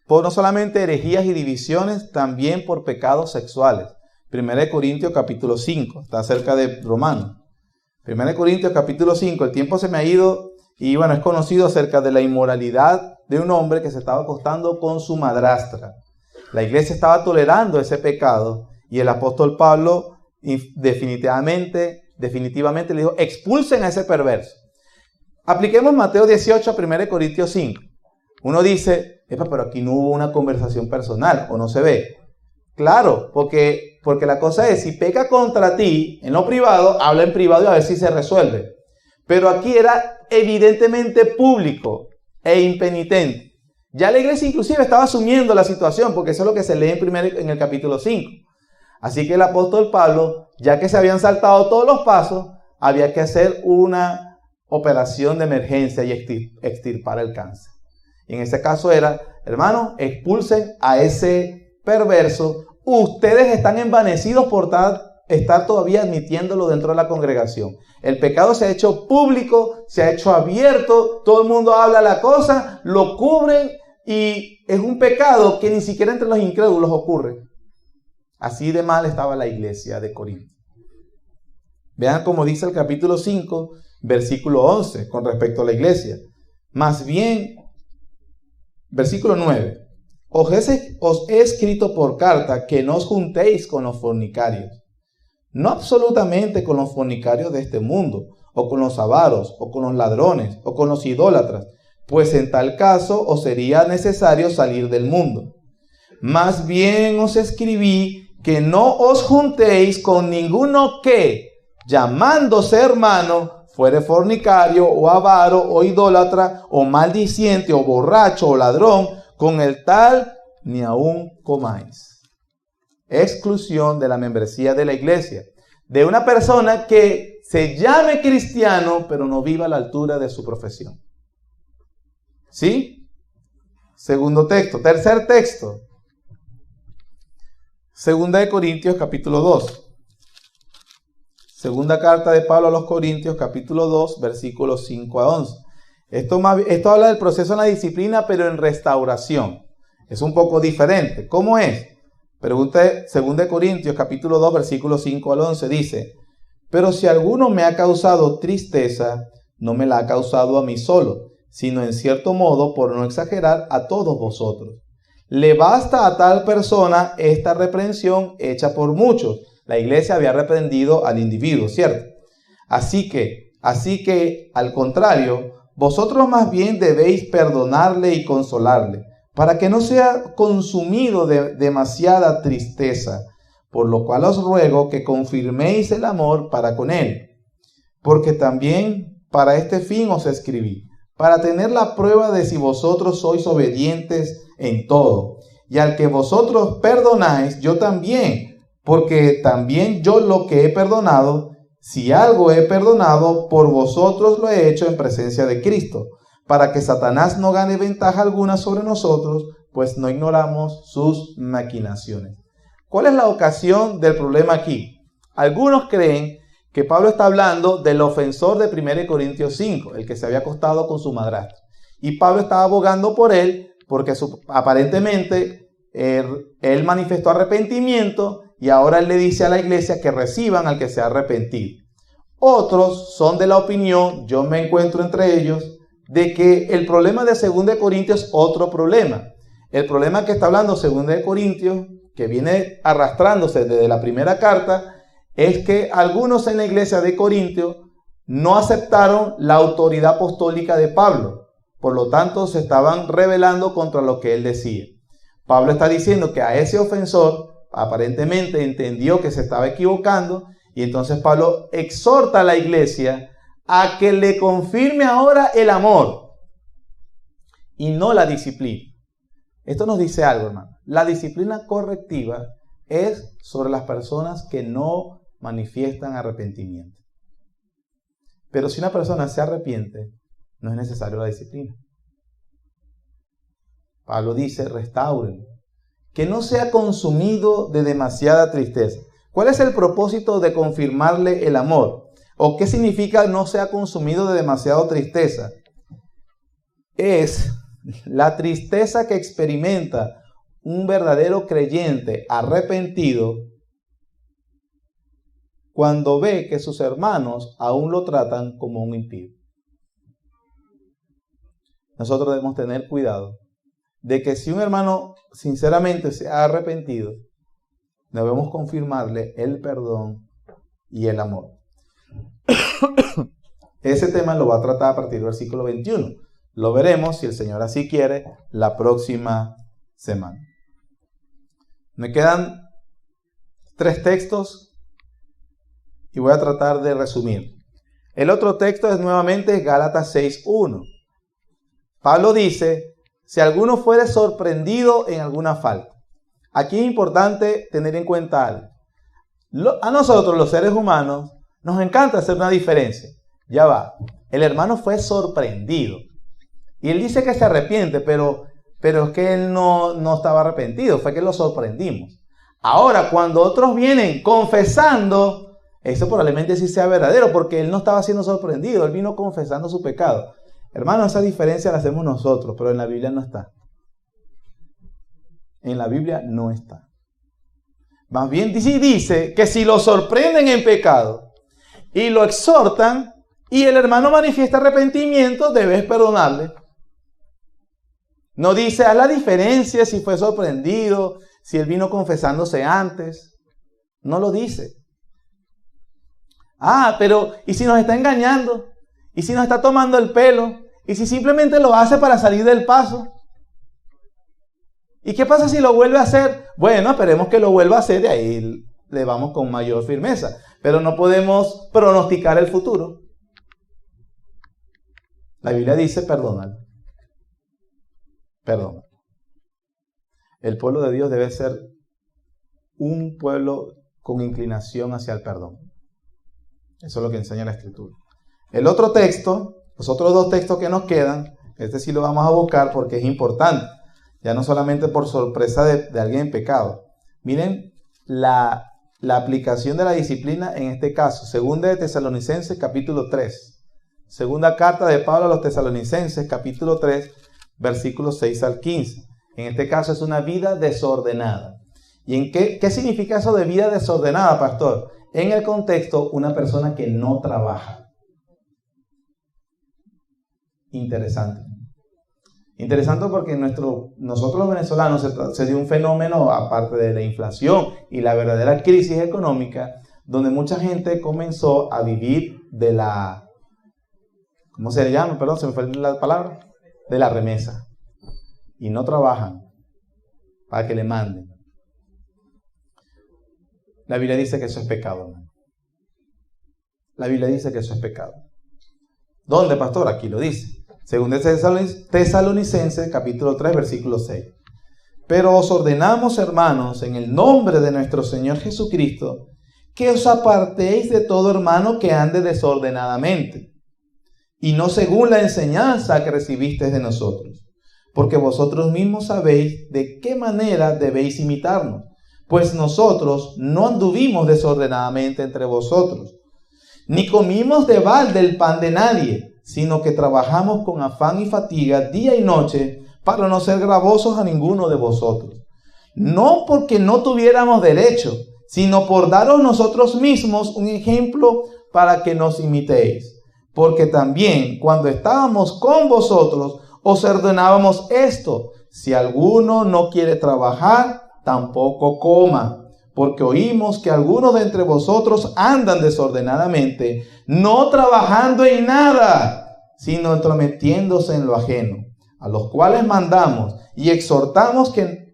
por no solamente herejías y divisiones, también por pecados sexuales. 1 Corintios capítulo 5, está cerca de Romanos. 1 Corintios capítulo 5, el tiempo se me ha ido y bueno, es conocido acerca de la inmoralidad de un hombre que se estaba acostando con su madrastra. La iglesia estaba tolerando ese pecado y el apóstol Pablo definitivamente le dijo, expulsen a ese perverso. Apliquemos Mateo 18 a 1 Corintios 5. Uno dice, pero aquí no hubo una conversación personal o no se ve. Claro, porque la cosa es, si peca contra ti en lo privado, habla en privado y a ver si se resuelve. Pero aquí era evidentemente público e impenitente. Ya la iglesia inclusive estaba asumiendo la situación, porque eso es lo que se lee en el capítulo 5. Así que el apóstol Pablo, ya que se habían saltado todos los pasos, había que hacer una operación de emergencia y extirpar el cáncer. Y en ese caso era, hermanos, expulsen a ese perverso. Ustedes están envanecidos por estar todavía admitiéndolo dentro de la congregación. El pecado se ha hecho público, se ha hecho abierto, todo el mundo habla la cosa, lo cubren y es un pecado que ni siquiera entre los incrédulos ocurre. Así de mal estaba la iglesia de Corinto. Vean cómo dice el capítulo 5, versículo 11 con respecto a la iglesia. Más bien, versículo 9. Os he escrito por carta que no os juntéis con los fornicarios. No absolutamente con los fornicarios de este mundo, o con los avaros, o con los ladrones, o con los idólatras, pues en tal caso os sería necesario salir del mundo. Más bien os escribí que no os juntéis con ninguno que, llamándose hermano, fuere fornicario, o avaro, o idólatra, o maldiciente, o borracho, o ladrón, con el tal ni aún comáis. Exclusión de la membresía de la iglesia. De una persona que se llame cristiano, pero no viva a la altura de su profesión. ¿Sí? Segundo texto. Tercer texto. Segunda de Corintios capítulo 2. Segunda carta de Pablo a los Corintios capítulo 2 versículos 5 a 11. Esto habla del proceso en la disciplina, pero en restauración. Es un poco diferente. ¿Cómo es? Pregunta 2 Corintios capítulo 2 versículos 5 al 11. Dice, pero si alguno me ha causado tristeza, no me la ha causado a mí solo, sino en cierto modo, por no exagerar, a todos vosotros. Le basta a tal persona esta reprensión hecha por muchos. La iglesia había reprendido al individuo, ¿cierto? Así que, al contrario, vosotros más bien debéis perdonarle y consolarle, para que no sea consumido de demasiada tristeza, por lo cual os ruego que confirméis el amor para con él, porque también para este fin os escribí, para tener la prueba de si vosotros sois obedientes en todo. Y al que vosotros perdonáis, yo también, porque también yo lo que he perdonado, si algo he perdonado, por vosotros lo he hecho en presencia de Cristo, para que Satanás no gane ventaja alguna sobre nosotros, pues no ignoramos sus maquinaciones. ¿Cuál es la ocasión del problema aquí? Algunos creen que Pablo está hablando del ofensor de 1 Corintios 5, el que se había acostado con su madrastra. Y Pablo estaba abogando por él porque aparentemente él manifestó arrepentimiento y ahora él le dice a la iglesia que reciban al que se ha arrepentido. Otros son de la opinión, yo me encuentro entre ellos, de que el problema de 2 Corintios es otro problema. El problema que está hablando 2 Corintios, que viene arrastrándose desde la primera carta, es que algunos en la iglesia de Corintios no aceptaron la autoridad apostólica de Pablo. Por lo tanto, se estaban rebelando contra lo que él decía. Pablo está diciendo que a ese ofensor aparentemente entendió que se estaba equivocando y entonces Pablo exhorta a la iglesia a que le confirme ahora el amor y no la disciplina. Esto nos dice algo, hermano. La disciplina correctiva es sobre las personas que no manifiestan arrepentimiento. Pero si una persona se arrepiente, no es necesario la disciplina. Pablo dice, restauren, que no sea consumido de demasiada tristeza. ¿Cuál es el propósito de confirmarle el amor? ¿O qué significa no sea consumido de demasiada tristeza? Es La tristeza que experimenta un verdadero creyente arrepentido cuando ve que sus hermanos aún lo tratan como un impío. Nosotros debemos tener cuidado de que si un hermano sinceramente se ha arrepentido, debemos confirmarle el perdón y el amor. Ese tema lo va a tratar a partir del versículo 21. Lo veremos, si el Señor así quiere, la próxima semana. Me quedan 3 textos y voy a tratar de resumir. El otro texto es nuevamente Gálatas 6:1. Pablo dice, si alguno fuere sorprendido en alguna falta. Aquí es importante tener en cuenta algo. A nosotros, los seres humanos, nos encanta hacer una diferencia. Ya va, el hermano fue sorprendido. Y él dice que se arrepiente, pero es que él no estaba arrepentido, fue que lo sorprendimos. Ahora, cuando otros vienen confesando, eso probablemente sí sea verdadero, porque él no estaba siendo sorprendido, él vino confesando su pecado. Hermano, esa diferencia la hacemos nosotros, pero en la Biblia no está. En la Biblia no está. Más bien dice que si lo sorprenden en pecado y lo exhortan y el hermano manifiesta arrepentimiento, debes perdonarle. No dice a la diferencia si fue sorprendido, si él vino confesándose antes. No lo dice. Pero ¿y si nos está engañando? ¿Y si nos está tomando el pelo? ¿Y si simplemente lo hace para salir del paso? ¿Y qué pasa si lo vuelve a hacer? Bueno, esperemos que lo vuelva a hacer y ahí le vamos con mayor firmeza. Pero no podemos pronosticar el futuro. La Biblia dice perdónalo. Perdón. El pueblo de Dios debe ser un pueblo con inclinación hacia el perdón. Eso es lo que enseña la Escritura. El otro texto, los otros 2 textos que nos quedan, este sí lo vamos a buscar porque es importante. Ya no solamente por sorpresa de alguien en pecado. Miren la aplicación de la disciplina en este caso. Segunda de Tesalonicenses capítulo 3. Segunda carta de Pablo a los Tesalonicenses capítulo 3. Versículos 6 al 15. En este caso es una vida desordenada. ¿Y en qué significa eso de vida desordenada, pastor? En el contexto, una persona que no trabaja. Interesante. Interesante porque nosotros los venezolanos se dio un fenómeno, aparte de la inflación y la verdadera crisis económica, donde mucha gente comenzó a vivir de la... ¿Cómo se le llama? Perdón, se me fue la palabra. De la remesa. Y no trabajan para que le manden. La Biblia dice que eso es pecado, hermano. La Biblia dice que eso es pecado. ¿Dónde, pastor? Aquí lo dice. Según Tesalonicenses, capítulo 3, versículo 6. Pero os ordenamos, hermanos, en el nombre de nuestro Señor Jesucristo, que os apartéis de todo hermano que ande desordenadamente, y no según la enseñanza que recibisteis de nosotros, porque vosotros mismos sabéis de qué manera debéis imitarnos, pues nosotros no anduvimos desordenadamente entre vosotros, ni comimos de balde el pan de nadie, sino que trabajamos con afán y fatiga día y noche para no ser gravosos a ninguno de vosotros. No porque no tuviéramos derecho, sino por daros nosotros mismos un ejemplo para que nos imitéis. Porque también cuando estábamos con vosotros os ordenábamos esto: si alguno no quiere trabajar, tampoco coma. Porque oímos que algunos de entre vosotros andan desordenadamente, no trabajando en nada, sino entrometiéndose en lo ajeno, a los cuales mandamos y exhortamos que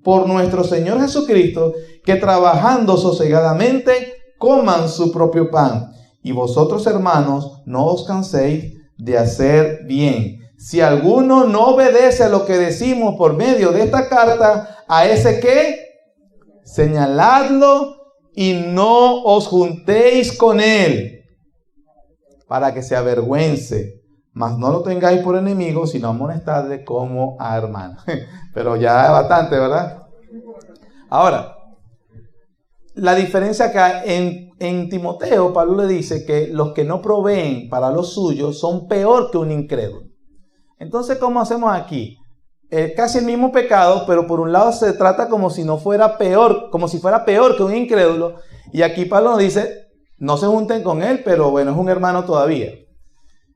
por nuestro Señor Jesucristo, que trabajando sosegadamente coman su propio pan. Y vosotros, hermanos, no os canséis de hacer bien. Si alguno no obedece a lo que decimos por medio de esta carta, a ese que señaladlo y no os juntéis con él, para que se avergüence. Mas no lo tengáis por enemigo, sino amonestadle como a hermano. Pero ya es bastante, ¿verdad? Ahora, la diferencia acá en Timoteo, Pablo le dice que los que no proveen para los suyos son peor que un incrédulo. Entonces, ¿cómo hacemos aquí? Casi el mismo pecado, pero por un lado se trata como si no fuera peor, como si fuera peor que un incrédulo. Y aquí Pablo nos dice, no se junten con él, pero bueno, es un hermano todavía.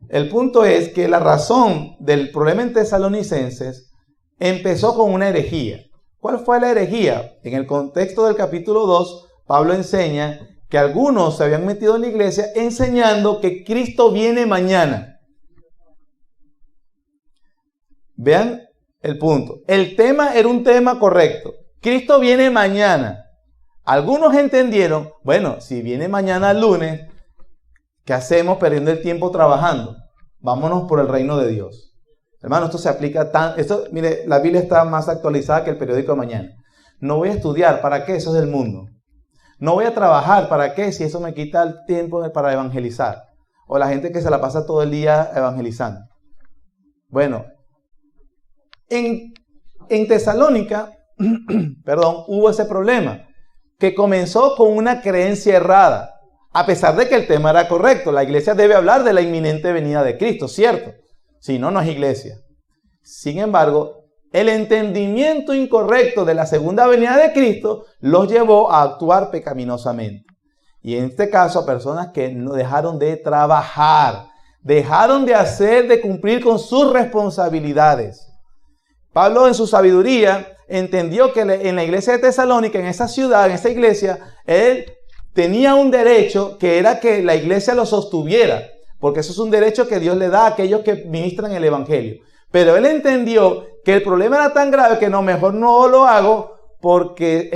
El punto es que la razón del problema en Tesalonicenses empezó con una herejía. ¿Cuál fue la herejía? En el contexto del capítulo 2, Pablo enseña que algunos se habían metido en la iglesia enseñando que Cristo viene mañana. Vean el punto. El tema era un tema correcto. Cristo viene mañana. Algunos entendieron, bueno, si viene mañana lunes, ¿qué hacemos perdiendo el tiempo trabajando? Vámonos por el reino de Dios. Hermano, esto se aplica mire, la Biblia está más actualizada que el periódico de mañana. No voy a estudiar, ¿para qué? Eso es del mundo. No voy a trabajar, ¿para qué? Si eso me quita el tiempo para evangelizar. O la gente que se la pasa todo el día evangelizando. Bueno, en Tesalónica, hubo ese problema, que comenzó con una creencia errada, a pesar de que el tema era correcto. La iglesia debe hablar de la inminente venida de Cristo, ¿cierto? Si no, no es iglesia. Sin embargo, el entendimiento incorrecto de la segunda venida de Cristo los llevó a actuar pecaminosamente. Y en este caso, a personas que no dejaron de trabajar, dejaron de cumplir con sus responsabilidades. Pablo, en su sabiduría, entendió que en la iglesia de Tesalónica, en esa ciudad, en esa iglesia, él tenía un derecho que era que la iglesia lo sostuviera, porque eso es un derecho que Dios le da a aquellos que ministran el evangelio. Pero él entendió que el problema era tan grave que no, mejor no lo hago porque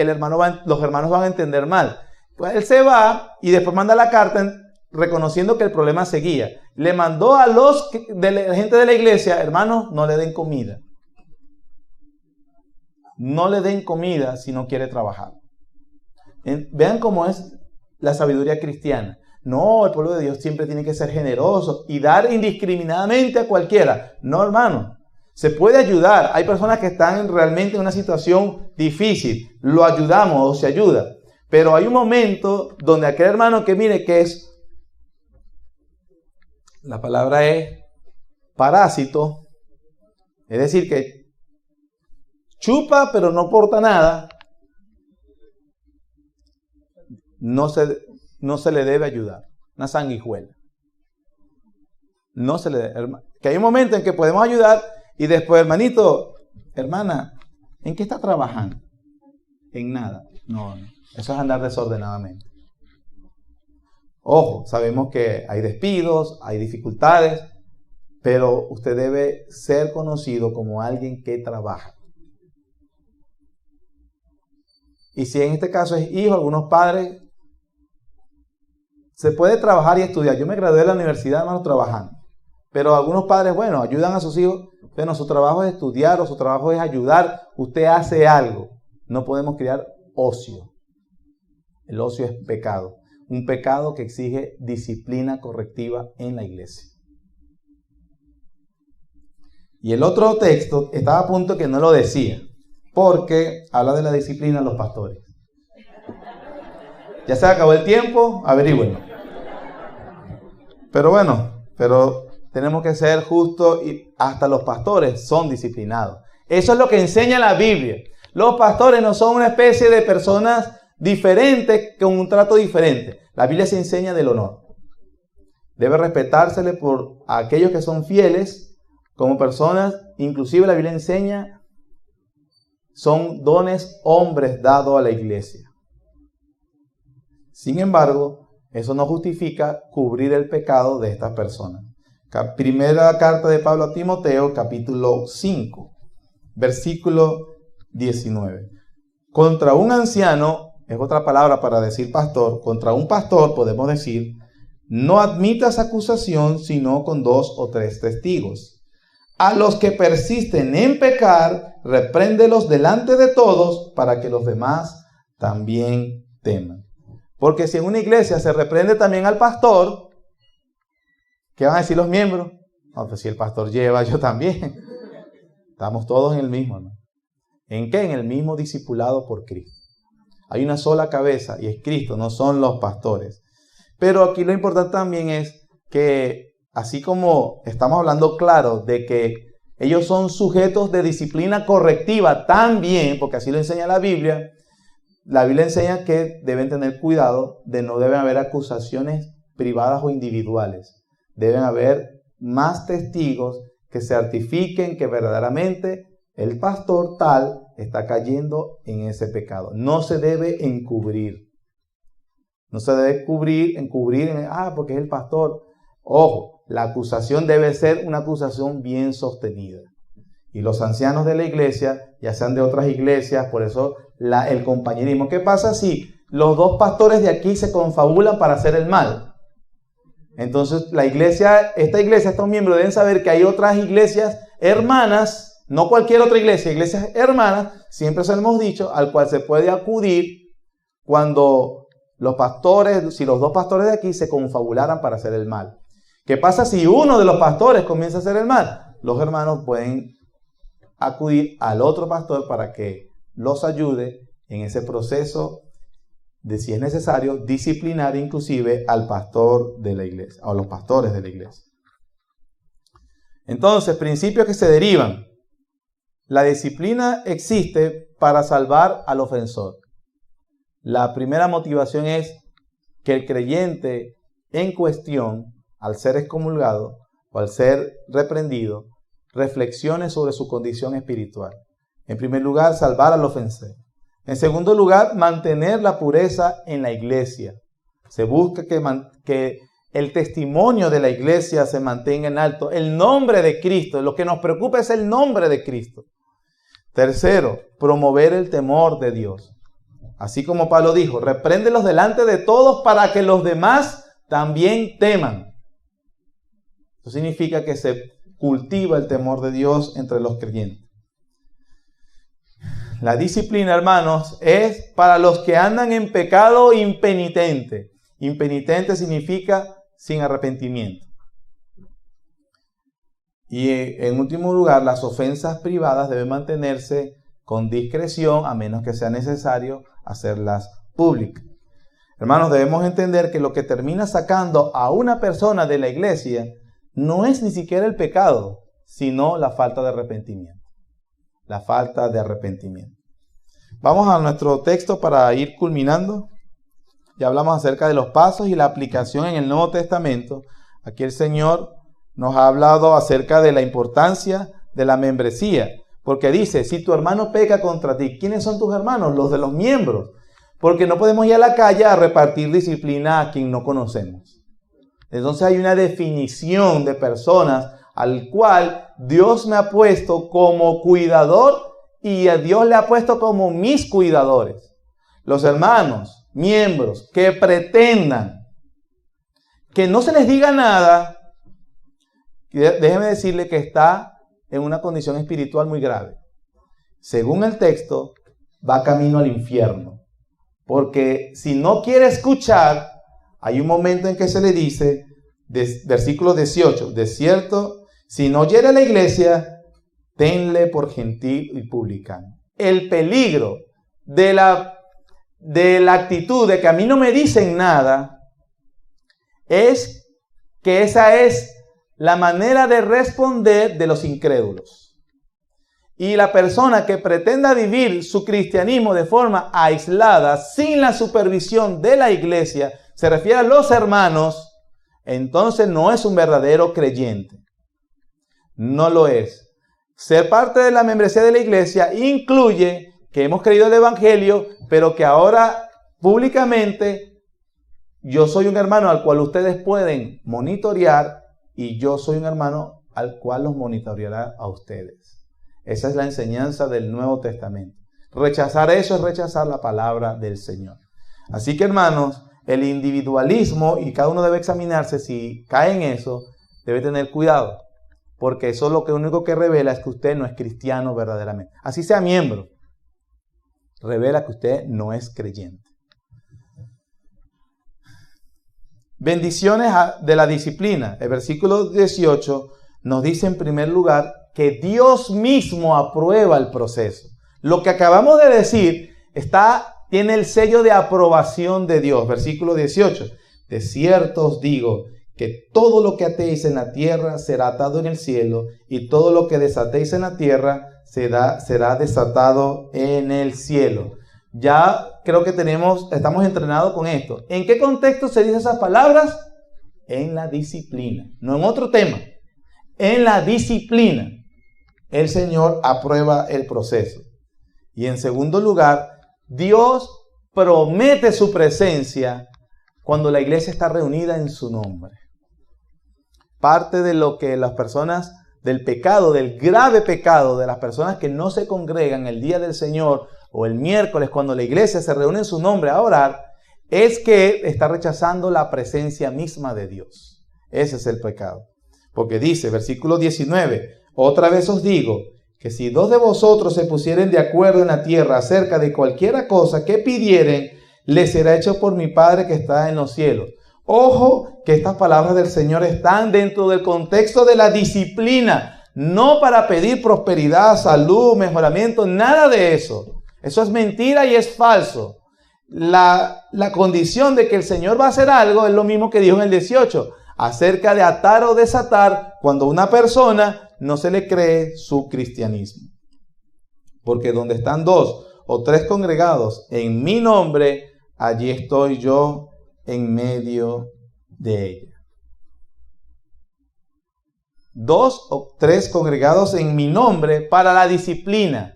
los hermanos van a entender mal. Pues él se va y después manda la carta reconociendo que el problema seguía. Le mandó a la gente de la iglesia, hermanos, no le den comida. No le den comida si no quiere trabajar. Vean cómo es la sabiduría cristiana. No, el pueblo de Dios siempre tiene que ser generoso y dar indiscriminadamente a cualquiera. No, hermano. Se puede ayudar. Hay personas que están realmente en una situación difícil. Lo ayudamos o se ayuda. Pero hay un momento donde aquel hermano que mire que la palabra es parásito. Es decir, que chupa pero no aporta nada. No se le debe ayudar. Una sanguijuela. No se le debe. Que hay un momento en que podemos ayudar y después, hermanito, hermana, ¿en qué está trabajando? En nada. No, eso es andar desordenadamente. Ojo, sabemos que hay despidos, hay dificultades, pero usted debe ser conocido como alguien que trabaja. Y si en este caso es hijo, algunos padres, se puede trabajar y estudiar. Yo me gradué de la universidad, hermano, trabajando. Pero algunos padres, bueno, ayudan a sus hijos. Bueno, su trabajo es estudiar o su trabajo es ayudar. Usted hace algo. No podemos crear ocio. El ocio es pecado. Un pecado que exige disciplina correctiva en la iglesia. Y el otro texto estaba a punto que no lo decía, porque habla de la disciplina de los pastores. Ya se acabó el tiempo, averígüenlo. Pero bueno, tenemos que ser justos y hasta los pastores son disciplinados. Eso es lo que enseña la Biblia. Los pastores no son una especie de personas diferentes con un trato diferente. La Biblia se enseña del honor. Debe respetársele por aquellos que son fieles como personas. Inclusive la Biblia enseña, son dones hombres dados a la iglesia. Sin embargo, eso no justifica cubrir el pecado de estas personas. Primera carta de Pablo a Timoteo, capítulo 5, versículo 19. Contra un anciano, es otra palabra para decir pastor, contra un pastor podemos decir, no admitas acusación sino con 2 o 3 testigos. A los que persisten en pecar, repréndelos delante de todos para que los demás también teman. Porque si en una iglesia se reprende también al pastor, ¿qué van a decir los miembros? No, pues si el pastor lleva, yo también. Estamos todos en el mismo, ¿no? ¿En qué? En el mismo discipulado por Cristo. Hay una sola cabeza y es Cristo, no son los pastores. Pero aquí lo importante también es que, así como estamos hablando claro de que Ellos son sujetos de disciplina correctiva también, porque así lo enseña la Biblia. La Biblia enseña que deben tener cuidado no deben haber acusaciones privadas o individuales. Deben haber más testigos que certifiquen que verdaderamente el pastor tal está cayendo en ese pecado. No se debe encubrir. No se debe encubrir porque es el pastor. Ojo, la acusación debe ser una acusación bien sostenida. Y los ancianos de la iglesia, ya sean de otras iglesias, por eso el compañerismo. ¿Qué pasa si los dos pastores de aquí se confabulan para hacer el mal? Entonces esta iglesia, estos miembros deben saber que hay otras iglesias hermanas, no cualquier otra iglesia, iglesias hermanas, siempre se lo hemos dicho, al cual se puede acudir cuando si los dos pastores de aquí se confabularan para hacer el mal. ¿Qué pasa si uno de los pastores comienza a hacer el mal? Los hermanos pueden acudir al otro pastor para que los ayude en ese proceso de, si es necesario, disciplinar inclusive al pastor de la iglesia, o a los pastores de la iglesia. Entonces, principios que se derivan. La disciplina existe para salvar al ofensor. La primera motivación es que el creyente en cuestión, al ser excomulgado o al ser reprendido, reflexione sobre su condición espiritual. En primer lugar, salvar al ofensor. En segundo lugar, mantener la pureza en la iglesia. Se busca que el testimonio de la iglesia se mantenga en alto. El nombre de Cristo, lo que nos preocupa es el nombre de Cristo. Tercero, promover el temor de Dios. Así como Pablo dijo, repréndelos delante de todos para que los demás también teman. Eso significa que se cultiva el temor de Dios entre los creyentes. La disciplina, hermanos, es para los que andan en pecado impenitente. Impenitente significa sin arrepentimiento. Y en último lugar, las ofensas privadas deben mantenerse con discreción, a menos que sea necesario hacerlas públicas. Hermanos, debemos entender que lo que termina sacando a una persona de la iglesia no es ni siquiera el pecado, sino la falta de arrepentimiento. La falta de arrepentimiento. Vamos a nuestro texto para ir culminando. Ya hablamos acerca de los pasos y la aplicación en el Nuevo Testamento. Aquí el Señor nos ha hablado acerca de la importancia de la membresía. Porque dice, si tu hermano peca contra ti, ¿quiénes son tus hermanos? Los de los miembros. Porque no podemos ir a la calle a repartir disciplina a quien no conocemos. Entonces hay una definición de personas al cual Dios me ha puesto como cuidador y a Dios le ha puesto como mis cuidadores. Los hermanos, miembros que pretendan que no se les diga nada, déjeme decirle que está en una condición espiritual muy grave. Según el texto, va camino al infierno. Porque si no quiere escuchar, hay un momento en que se le dice, versículo 18, de cierto, si no oyere a la iglesia, tenle por gentil y publicano. El peligro de la actitud de que a mí no me dicen nada, es que esa es la manera de responder de los incrédulos. Y la persona que pretenda vivir su cristianismo de forma aislada, sin la supervisión de la iglesia, se refiere a los hermanos, entonces no es un verdadero creyente. No lo es. Ser parte de la membresía de la iglesia incluye que hemos creído el evangelio, pero que ahora públicamente yo soy un hermano al cual ustedes pueden monitorear y yo soy un hermano al cual los monitoreará a ustedes. Esa es la enseñanza del Nuevo Testamento. Rechazar eso es rechazar la palabra del Señor. Así que, hermanos, el individualismo, y cada uno debe examinarse si cae en eso, debe tener cuidado, porque eso lo único que revela es que usted no es cristiano verdaderamente. Así sea miembro, revela que usted no es creyente. Bendiciones de la disciplina. El versículo 18 nos dice en primer lugar que Dios mismo aprueba el proceso. Lo que acabamos de decir tiene el sello de aprobación de Dios. Versículo 18. De cierto os digo que todo lo que atéis en la tierra será atado en el cielo, y todo lo que desatéis en la tierra será desatado en el cielo. Ya creo que estamos entrenados con esto. ¿En qué contexto se dicen esas palabras? En la disciplina, no en otro tema. En la disciplina, el Señor aprueba el proceso. Y en segundo lugar, Dios promete su presencia cuando la iglesia está reunida en su nombre. Parte de lo que las personas del pecado, del grave pecado de las personas que no se congregan el día del Señor o el miércoles cuando la iglesia se reúne en su nombre a orar, es que está rechazando la presencia misma de Dios. Ese es el pecado. Porque dice, versículo 19, otra vez os digo que si dos de vosotros se pusieren de acuerdo en la tierra acerca de cualquiera cosa que pidieren, les será hecho por mi Padre que está en los cielos. Ojo que estas palabras del Señor están dentro del contexto de la disciplina, no para pedir prosperidad, salud, mejoramiento, nada de eso. Eso es mentira y es falso. La condición de que el Señor va a hacer algo es lo mismo que dijo en el 18, acerca de atar o desatar cuando una persona no se le cree su cristianismo. Porque donde están 2 o 3 congregados en mi nombre, allí estoy yo en medio de ella. 2 o 3 congregados en mi nombre para la disciplina.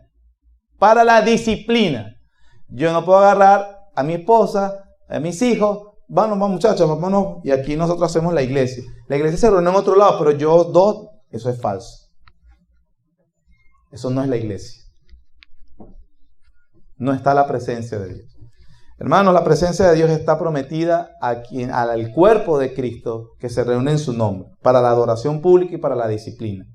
Para la disciplina. Yo no puedo agarrar a mi esposa, a mis hijos, vamos muchachos, vámonos, y aquí nosotros hacemos la iglesia. La iglesia se reúne en otro lado, pero yo 2, eso es falso. Eso no es la iglesia. No está la presencia de Dios. Hermanos, la presencia de Dios está prometida al cuerpo de Cristo que se reúne en su nombre, para la adoración pública y para la disciplina.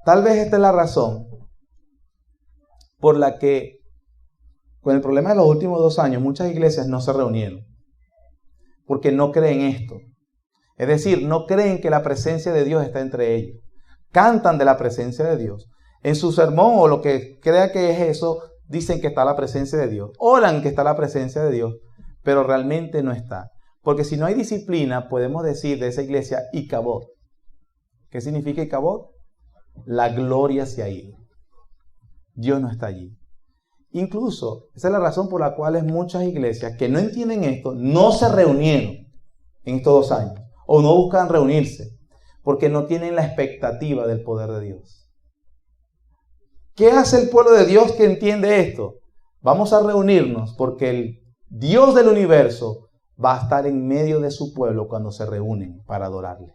Tal vez esta es la razón por la que, con el problema de los últimos 2 años, muchas iglesias no se reunieron, porque no creen esto. Es decir, no creen que la presencia de Dios está entre ellos. Cantan de la presencia de Dios. En su sermón o lo que crea que es eso, dicen que está la presencia de Dios. Oran que está la presencia de Dios, pero realmente no está. Porque si no hay disciplina, podemos decir de esa iglesia, Icabod. ¿Qué significa Icabod? La gloria se ha ido. Dios no está allí. Incluso, esa es la razón por la cual muchas iglesias que no entienden esto, no se reunieron en estos 2 años. O no buscan reunirse, porque no tienen la expectativa del poder de Dios. ¿Qué hace el pueblo de Dios que entiende esto? Vamos a reunirnos porque el Dios del universo va a estar en medio de su pueblo cuando se reúnen para adorarle.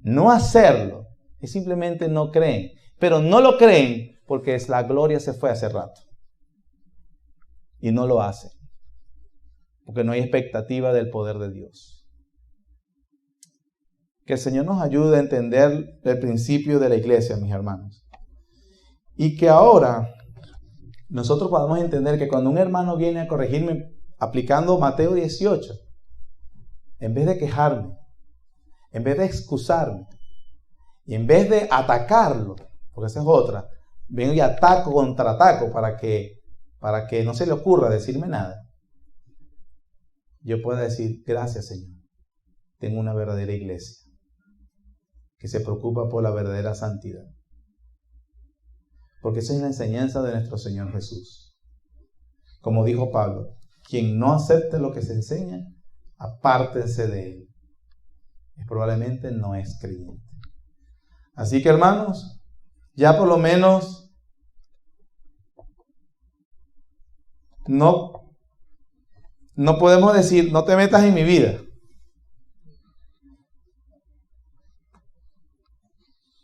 No hacerlo es simplemente no creen, pero no lo creen porque la gloria se fue hace rato. Y no lo hacen, porque no hay expectativa del poder de Dios. Que el Señor nos ayude a entender el principio de la iglesia, mis hermanos. Y que ahora nosotros podamos entender que cuando un hermano viene a corregirme aplicando Mateo 18, en vez de quejarme, en vez de excusarme, y en vez de atacarlo, porque esa es otra, vengo y ataco, contraataco para que no se le ocurra decirme nada, yo puedo decir, gracias Señor, tengo una verdadera iglesia que se preocupa por la verdadera santidad. Porque esa es la enseñanza de nuestro Señor Jesús. Como dijo Pablo, quien no acepte lo que se enseña, apártense de él. Y probablemente no es creyente. Así que hermanos, ya por lo menos no podemos decir, no te metas en mi vida.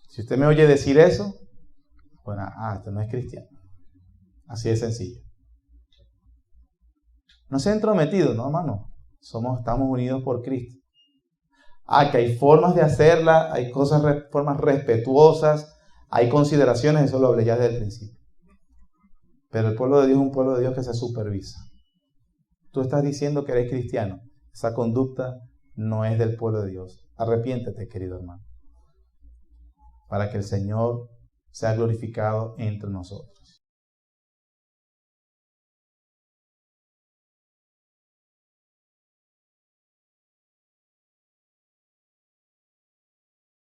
Si usted me oye decir eso, bueno, este no es cristiano. Así de sencillo. No se ha entrometido, no, hermano. Estamos unidos por Cristo. Que hay formas de hacerla, hay formas respetuosas, hay consideraciones, eso lo hablé ya desde el principio. Pero el pueblo de Dios es un pueblo de Dios que se supervisa. Tú estás diciendo que eres cristiano. Esa conducta no es del pueblo de Dios. Arrepiéntete, querido hermano, para que el Señor sea glorificado entre nosotros.